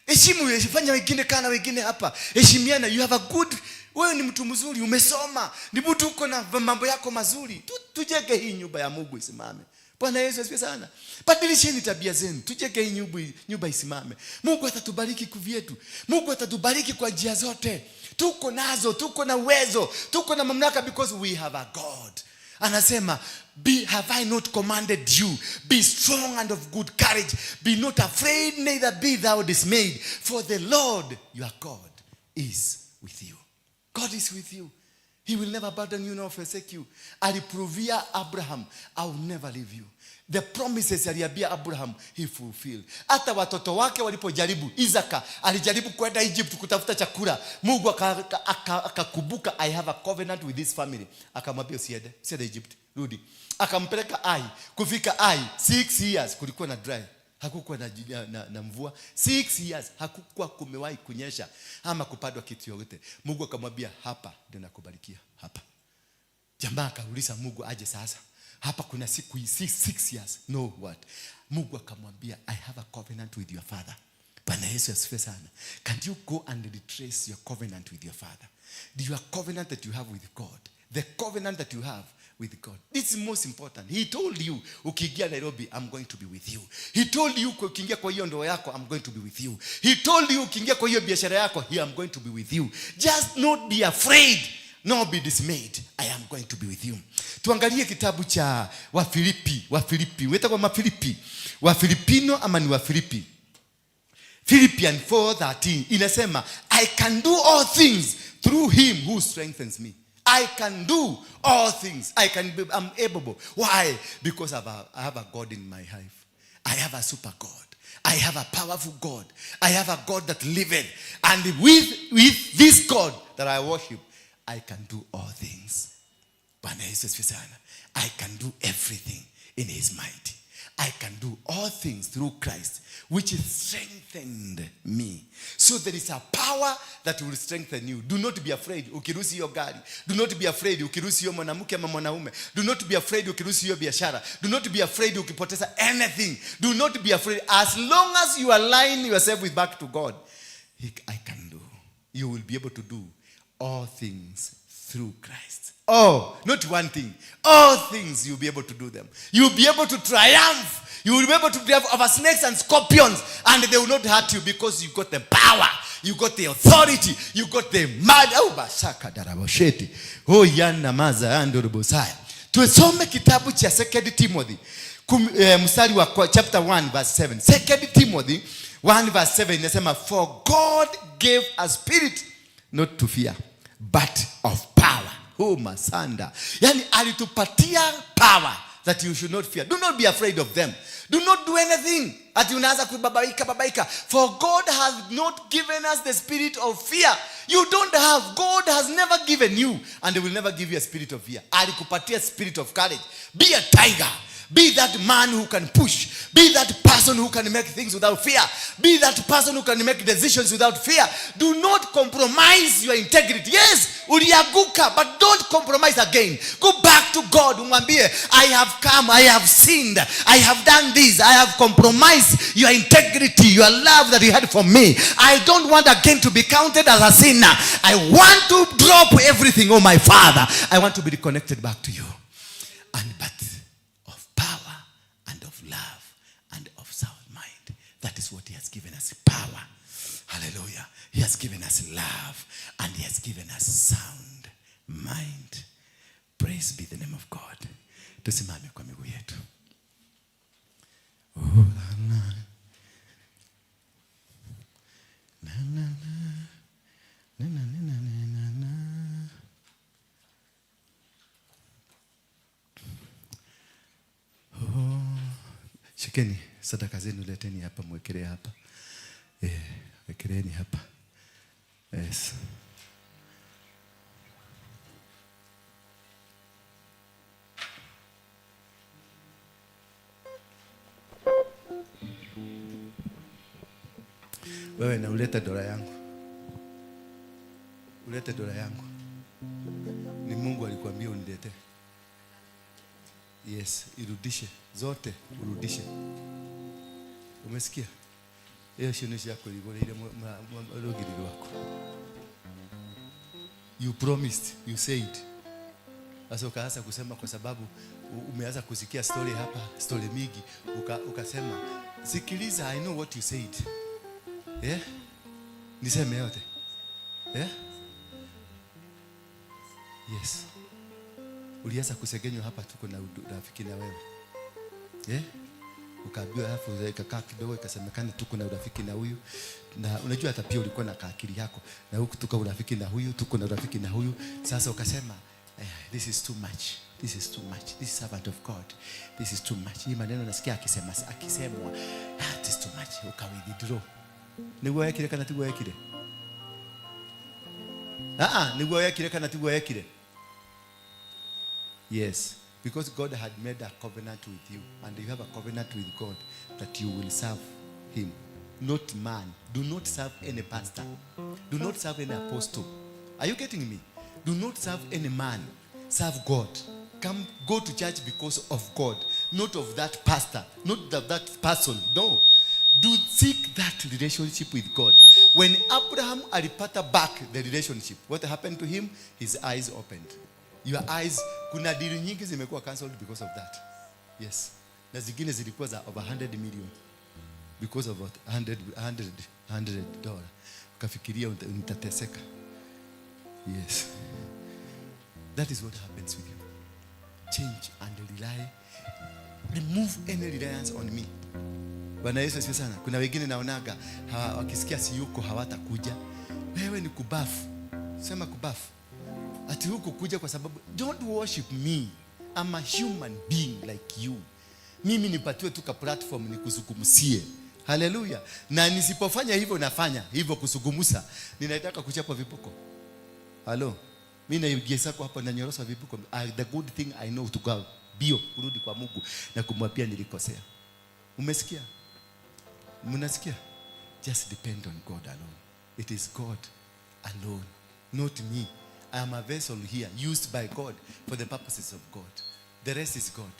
Heshimu, fanya wengine kana wengine hapa. Heshimiana. You have a good, wewe ni mtu mzuri, umesoma. Ni mtu uko na mambo yako mazuri. Tujenge hii nyumba ya Mungu isimame. Bwana Yesu asifiwe sana. Badilisheni tabia zenu. Tujenge hii nyumba isimame. Mungu atatubariki kuvyetu. Mungu atatubariki kwa njia zote. Tuko nazo, tuko na uwezo, tuko na mamlaka because we have a God. Anasema, have I not commanded you? Be strong and of good courage. Be not afraid, neither be thou dismayed. For the Lord your God is with you. God is with you. He will never abandon you nor forsake you. Aliprovia Abraham, I will never leave you. The promises aliambia Abraham, he fulfilled. Hata watoto wake walipojaribu, Isaka alijaribu kwenda Egypt kutafuta chakula. Mungu akakumbuka, I have a covenant with this family. Akamwambia usiende Egypt, rudi. Akampeleka Ai. Kufika Ai 6 years kulikuwa na dry. Hakukuwa na mvua 6 years. Hakukuwa kumewahi kunyesha ama kupandwa kitu yote. Mungu akamwambia hapa ndio nakubarikia hapa. Jamaa akauliza Mungu aje sasa. Hapa kuna siku 6 years. No what? Mungu akamwambia I have a covenant with your father. Bwana Yesu asifiwe sana. Can you go and retrace your covenant with your father? Your covenant that you have with God. The covenant that you have with God. This is most important. He told you ukiingia Nairobi I'm going to be with you. He told you ukiingia kwa hiyo ndoa yako I'm going to be with you. He told you ukiingia kwa hiyo biashara yako here I'm going to be with you. Just not be afraid. No be dismayed. I am going to be with you. Tuangalie kitabu cha Wafilipi. Weta kwa Mafilipi. Wafilipino ama ni Wafilipi? Philippians 4:13 inasema I can do all things through him who strengthens me. I can do all things. I'm able. Why? Because I have a God in my life. I have a super God. I have a powerful God. I have a God that liveth. And with this God that I worship, I can do all things. I can do everything in his might. I can do all things through Christ, which has strengthened me. So there is a power that will strengthen you. Do not be afraid. Ukirusi hiyo gari. Do not be afraid. Ukirusi hiyo mwanamke ama mwanaume. Do not be afraid. Ukirusi hiyo biashara. Do not be afraid. Ukipoteza anything. Do not be afraid. As long as you align yourself with back to God, I can do. You will be able to do all things through Christ. Oh, not one thing. All things you'll be able to do them. You'll be able to triumph. You will be able to triumph over snakes and scorpions, and they will not hurt you because you got the power. You got the authority. You got the mad. Oh, basaka darabosheti. Oh, yana maza andorobosaya. Tusome kitabu cha 2 Timothy. Mstari wa chapter 1 verse 7. 2 Timothy 1 verse 7 inasema, for God gave a spirit not to fear, but of power. Oh, masanda. Yani alitupatia power that you should not fear. Do not be afraid of them. Do not do anything. Ati unaanza kubabaika. For God has not given us the spirit of fear. You don't have. God has never given you, and he will never give you a spirit of fear. Alikupatia spirit of courage. Be a tiger. Be that man who can push. Be that person who can make things without fear. Be that person who can make decisions without fear. Do not compromise your integrity. Yes, uliaguka, but don't compromise again. Go back to God. Umwambie, I have come, I have sinned, I have done this, I have compromised your integrity, your love that you had for me. I don't want again to be counted as a sinner. I want to drop everything, oh my Father. I want to be reconnected back to you. But of power and of love and of sound mind. That is what he has given us. Power. Hallelujah. He has given us love, and he has given us sound mind. Praise be the name of God. Tusimame kwa miguu yetu. Oh, la, la. Na, na, na. Na, na, na, na, na, na. Oh. Shikeni sadaka zenu, leteni hapa, mwekelee hapa. Wekeleeni hapa. Yes. Wewe na ulete dola yangu. Ulete dola yangu. Ni Mungu alikuambia unilete. Yes, irudishe zote, urudishe. Umesikia? Hiyo shinishi yako ilikuwa ile logiri wako. You promised, you said. Sasa ukaanza kusema kwa sababu umeanza kusikia story hapa, story mingi, ukasema sikiliza, I know what you said. Niseme yote. Yes. Ulianza kusegenywa hapa, tuko na urafiki na wewe. Ukaambiwa hapo ikakaa kidogo, ikasemekana tuko na urafiki na huyu. Na unajua hata pia ulikuwa na akili yako. Na huku tuko urafiki na huyu, tuko na urafiki na huyu. Sasa ukasema, this is too much. This is too much. This servant of God. This is too much. Hii maneno nasikia akisemwa, this is too much. Ukawithdraw. Niguo yekire kana tiguo yekire? Niguo yekire kana tiguo yekire? Yes, because God had made a covenant with you, and you have a covenant with God that you will serve him, not man. Do not serve any pastor. Do not serve any apostle. Are you getting me? Do not serve any man. Serve God. Come, go to church because of God, not of that pastor, not of that person. No. Do seek that relationship with God. When Abraham alipata back the relationship, what happened to him? His eyes opened. Your eyes, kuna deal nyingi zimekuwa cancelled because of that. Yes. Na zingine zilikuwa za over 100 million because of $100. Ukafikiria unitateseka. Yes. That is what happens with you. Change and rely. Remove any reliance on me. Bwana Yesu asifiwe sana. Kuna wengine naonaga wakisikia si yuko hawatakuja. Wewe ni kubafu. Sema kubafu. Ati huku kuja kwa sababu don't worship me. I'm a human being like you. Mimi nipatiwe tu ka platform nikuzungumzie. Haleluya. Na nisipofanya hivyo nafanya hivyo kusugumusa, ninataka kuchapa vipuko. Halo. Mimi naigesa kwa hapa na nyorosa vipuko. The good thing I know to go bio kurudi kwa Mungu na kumwambia nilikosea. Umesikia? Mnasikia? Just depend on God alone. It is God alone, not me. I am a vessel here used by God for the purposes of God. The rest is God.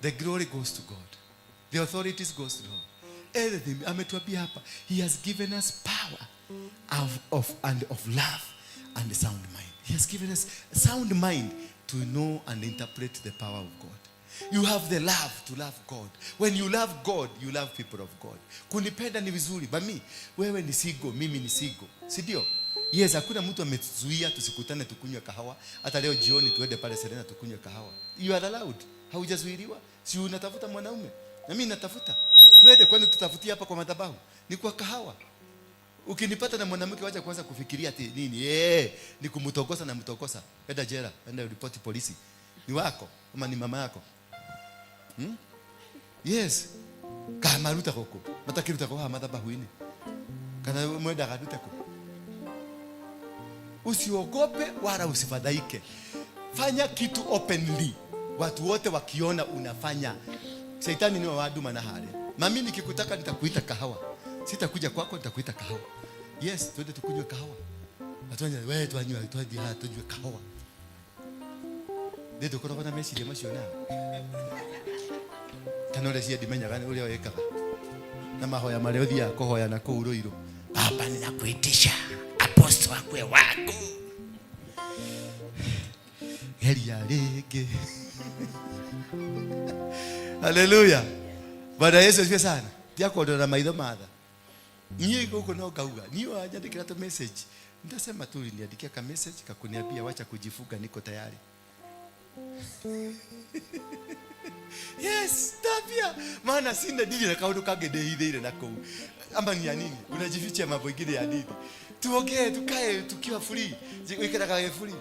The glory goes to God. The authorities goes to God. Everything ametuambia hapa, he has given us power of love and sound mind. He has given us a sound mind to know and interpret the power of God. You have the love to love God. When you love God, you love people of God. Kunipenda ni vizuri, but wewe ni sigo, mimi ni sigo. Si ndio? Yes, hakuna mtu ametuzuia tusikutane tukunywe kahawa. Hata leo jioni tuende pale Serena tukunywe kahawa. You are allowed. Haujazuiliwa. Si unatafuta mwanaume? Na mimi natafuta. Tuende kwani tutafutia hapa kwa madhabahu. Ni kwa kahawa. Ukinipata na mwanamke wacha kwanza kufikiria ati nini? Ni kumtokosa na mtokosa. Enda jela, enda report polisi. Ni wako ama ni mama yako? Yes. Kama ruta koko. Matakiruta kwa madhabahu ini. Kana mwenda kaduta koko. Usiogope wala usifadhaike. Fanya kitu openly. Watu wote wakiona unafanya. Shetani ni waduma na hali. Mami nikikutaka nitakuita kahawa. Sitakuja kwako nitakuita kahawa. Yes, twende tukunywe kahawa. Atwanya wewe twanywe tujue kahawa. Ndio kwa na message mashona. Kanole cia dimenya gani ule wekaga. Na mahoya mareo thia kuhoya na kuuruiro. Baba ninakuitisha apostle wakwe wako. Heri ya rege. Haleluya. Bwana Yesu asifiwe sana. Tia kuondoa maitho madha. Niye huko no kauga. Niyo anyandikira to message. Nitasema tu niandikia ka message kakuniambia wacha kujifuga niko tayari. Yes, tabia. Maana sina dili na kaundo kagede ile na kou. Amba ni ya nini? Unajificha mambo mengine ya nini? Tuongee tukae tukiwa free. Wekera kae free.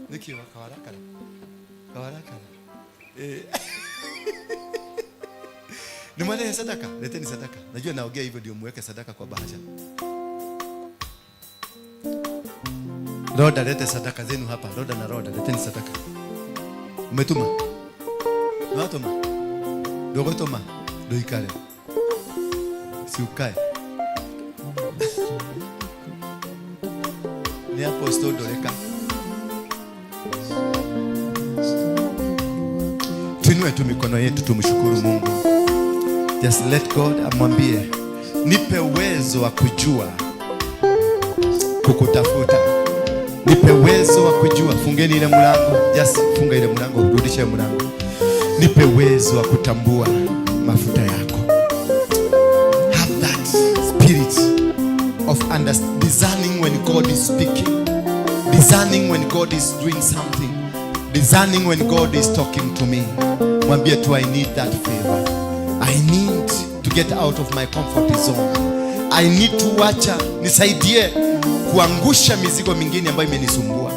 Nikiwa kawaraka. Kawaraka. Ni mwana sadaka, leteni sadaka. Najua naongea hivyo ndio muweke sadaka kwa bahasha. Roda lete sadaka zenu hapa. Roda na roda leteni sadaka. Umetuma? Unatuma? Dogo toma. Doikale. Si ukae. Ni apostol doleka. Tuinue tu mikono yetu tumshukuru Mungu. Just let God amwambie nipe uwezo wa kujua kukutafuta. Nipe uwezo wa kujua. Fungeni ile mlango. Just funga ile mlango, rudisha mlango. Nipe uwezo wa kutambua mafuta yako. Have that spirit of discerning when God is speaking. Discerning when God is doing something. Discerning when God is talking to me. Mwambie tu I need that favor. I need to get out of my comfort zone. I need to wacha nisaidie kuangusha mizigo mingine ambayo imenisumbua.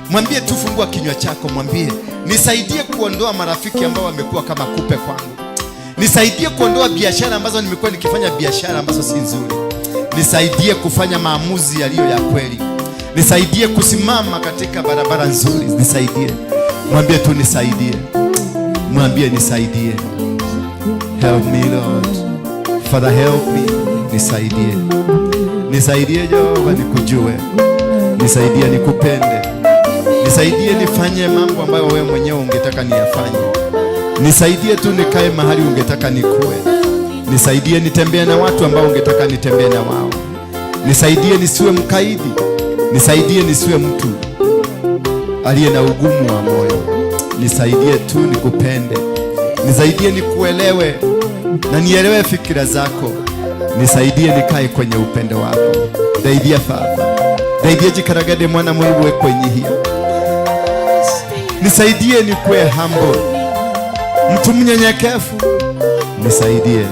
Mwambie tu fungua kinywa chako, mwambie nisaidie kuondoa marafiki ambao wamekuwa kama kupe kwangu. Nisaidie kuondoa biashara ambazo nimekuwa nikifanya biashara ambazo si nzuri. Nisaidie kufanya maamuzi yaliyo ya kweli. Nisaidie kusimama katika barabara nzuri. Nisaidie. Mwambie tu nisaidie. Mwambie nisaidie. Help me Lord. Father help me. Nisaidie. Nisaidie Jehova nikujue. Nisaidie nikupende. Nisaidie nifanye mambo ambayo wewe mwenyewe ungetaka niyafanye. Nisaidie tu nikae mahali ungetaka nikue. Nisaidie nitembee na watu ambao ungetaka nitembee na wao. Nisaidie nisiwe mkaidi. Nisaidie nisiwe mtu aliye na ugumu wa moyo. Nisaidie tu nikupende. Nisaidie nikuelewe na nielewe fikira zako. Nisaidie nikae kwenye upendo wako. Saidia Baba. Saidia jikaragade mwana mwewe kwenye hiyo. Nisaidie nikuwe humble. Mtu mnyenyekevu. Nisaidie.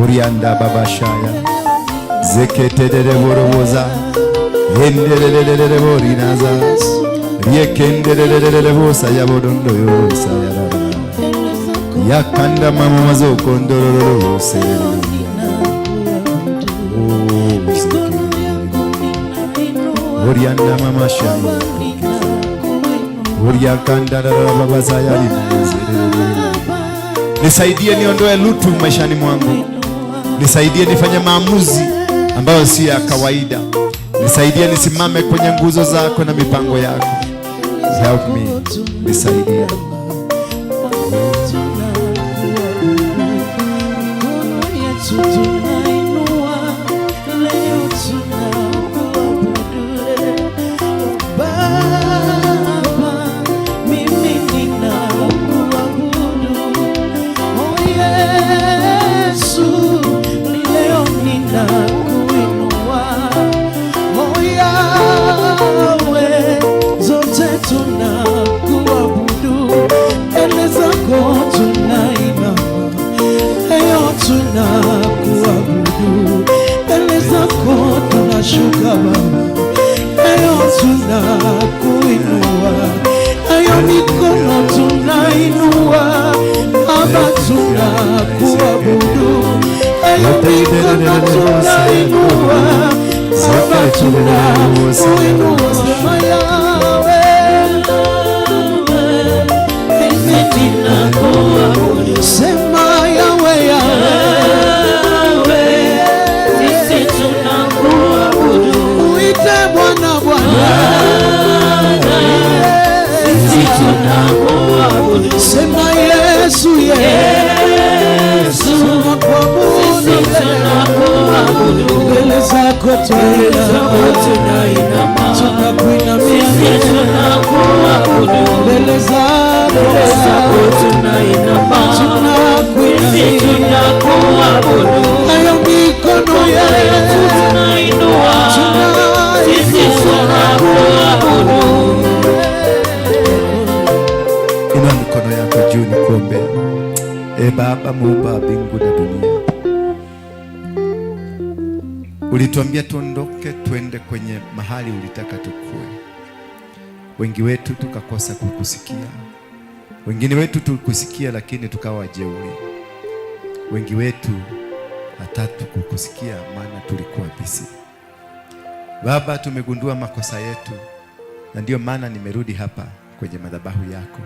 Urianda baba shaya. Zeketedere boroboza. Hendelelelele borinaza. Yekendelelele bosa yabodondo yosa yarara. Yakanda mama mazoko ndororo serere. Orianda mama shamba. Oriakanda baba sayari. Nisaidie niondoe lutu maishani mwangu. Nisaidie nifanye maamuzi ambayo si ya kawaida. Nisaidie nisimame kwenye nguzo zako na mipango yako. Help me. Nisaidie. Tunashuka Baba, ayo tunakuinua, ayo mikono tunainua, Baba tunakuabudu, ayo mikono tunainua, Baba tunakuinua, sema Yawe, mimi ninakuabudu, sema Yawe, Yawe. Sema Yesu, Yesu, tunakuabudu, mbele zako tunainama, tunakuinamia, mbele zako tunainama, tunakuinamia, hayo mikono yetu tunainua, tunakuabudu. Inua mikono yako juu nikuombe. Baba muumba mbingu na dunia, ulituambia tuondoke tuende kwenye mahali ulitaka tukue. Wengi wetu tukakosa kukusikia. Wengine wetu tulikusikia lakini tukawa wajeuri. Wengi wetu hatatu kukusikia maana tulikuwa busy. Baba, tumegundua makosa yetu na ndio maana nimerudi hapa kwenye madhabahu yako.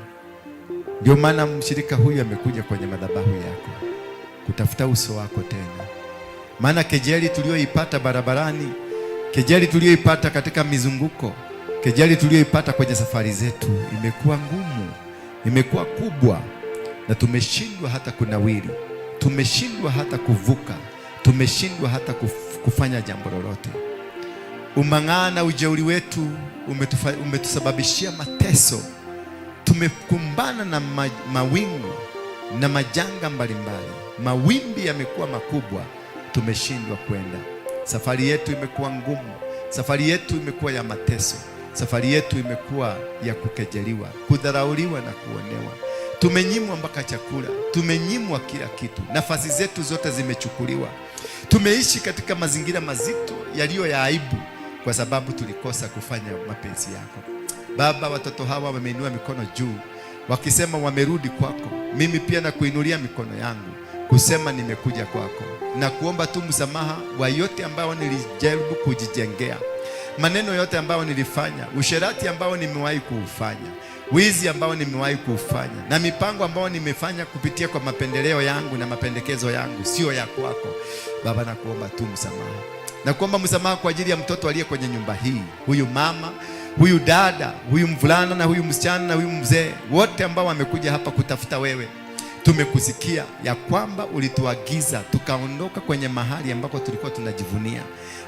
Ndio maana mshirika huyu amekuja kwenye madhabahu yako kutafuta uso wako tena. Maana kejeli tulioipata barabarani, kejeli tulioipata katika mizunguko, kejeli tulioipata kwenye safari zetu imekuwa ngumu, imekuwa kubwa, na tumeshindwa hata kunawiri, tumeshindwa hata kuvuka, tumeshindwa hata kufanya jambo lolote. Umang'ana ujeuri wetu umetusababishia mateso. Tumekumbana na mawingu na majanga mbalimbali. Mawimbi yamekuwa makubwa, tumeshindwa kwenda. Safari yetu imekuwa ngumu, safari yetu imekuwa ya mateso, safari yetu imekuwa ya kukejeliwa, kudharauliwa na kuonewa. Tumenyimwa mpaka chakula, tumenyimwa kila kitu, nafasi zetu zote zimechukuliwa. Tumeishi katika mazingira mazito yaliyo ya aibu kwa sababu tulikosa kufanya mapenzi yako. Baba, watoto hawa wameinua mikono juu wakisema wamerudi kwako. Mimi pia nakuinulia mikono yangu kusema nimekuja kwako, na kuomba tu msamaha wa yote ambao nilijaribu kujijengea, maneno yote ambao nilifanya, usherati ambao nimewahi kuufanya, wizi ambao nimewahi kuufanya, na mipango ambao nimefanya kupitia kwa mapendeleo yangu na mapendekezo yangu sio ya kwako. Baba, nakuomba tu msamaha. Nakuomba msamaha kwa ajili ya mtoto aliye kwenye nyumba hii, huyu mama, huyu dada, huyu mvulana na huyu msichana na huyu mzee, wote ambao wamekuja hapa kutafuta wewe. Tumekusikia ya kwamba ulituagiza tukaondoka kwenye mahali ambako tulikuwa tunajivunia,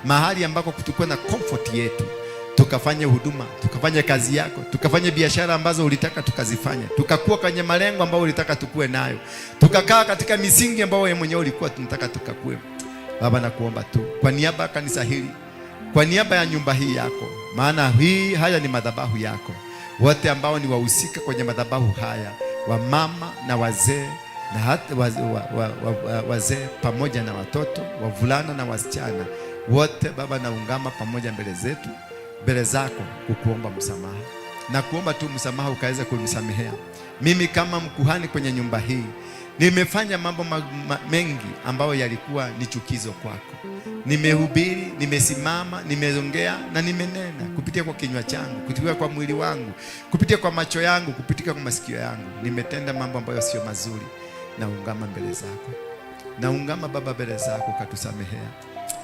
mahali ambako tulikuwa na comfort yetu, tukafanye huduma, tukafanye kazi yako, tukafanye biashara ambazo ulitaka tukazifanya, tukakuwa kwenye malengo ambayo ulitaka tukue nayo, tukakaa katika misingi ambayo wewe mwenyewe ulikuwa tunataka tukakue. Baba, nakuomba tu kwa niaba ya kanisa hili, kwa niaba ya nyumba hii yako, maana haya ni madhabahu yako, wote ambao ni wahusika kwenye madhabahu haya, wamama na wazee na hata wazee pamoja na watoto, wavulana na wasichana wote, Baba, naungama pamoja mbele zako kukuomba msamaha. na kuomba tu msamaha ukaweza kunisamehea. Mimi kama mkuhani kwenye nyumba hii nimefanya mambo mengi ambayo yalikuwa ni chukizo kwako. Nimehubiri, nimesimama, nimeongea na nimenena kupitia kwa kinywa changu, kupitia kwa mwili wangu, kupitia kwa macho yangu, kupitia kwa masikio yangu. Nimetenda mambo ambayo sio mazuri. Naungama mbele zako. Naungama Baba mbele zako, katusamehea.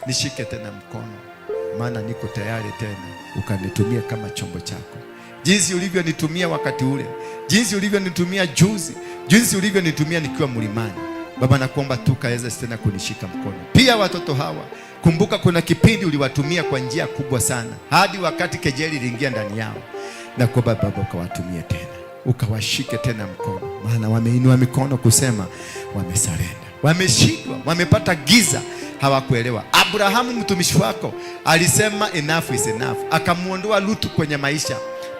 Nishike tena mkono, maana niko tayari tena ukanitumie kama chombo chako. Jinsi ulivyonitumia wakati ule, jinsi ulivyonitumia juzi, jinsi ulivyonitumia nikiwa mlimani. Baba, nakuomba tu kaweza tena kunishika mkono. Pia watoto hawa, kumbuka kuna kipindi uliwatumia kwa njia kubwa sana, hadi wakati kejeli iliingia ndani yao. Nakuomba Baba ukawatumie tena, ukawashike tena mkono, maana wameinua mikono kusema wamesarenda, wameshindwa, wamepata giza, hawakuelewa. Abrahamu mtumishi wako alisema enough is enough, akamuondoa Lutu kwenye maisha.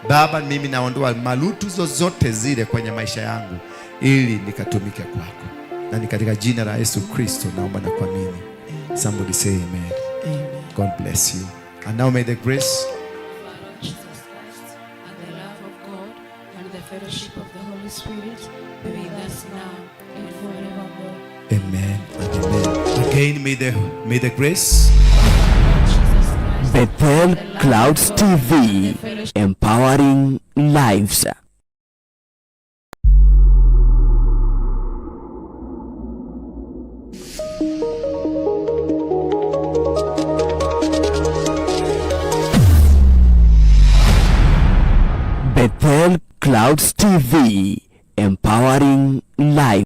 Baba, mimi naondoa malutu zozote zile kwenye maisha yangu ili nikatumike kwako, na ni katika jina la Yesu Kristo naomba na kuamini. Somebody say amen. Amen. God bless you. And now may the grace of our Lord Jesus Christ and the love of God and the fellowship of the Holy Spirit be with us now and forevermore. Amen and amen. Again, may the grace Bethel Clouds TV, empowering lives. Bethel Clouds TV, empowering lives.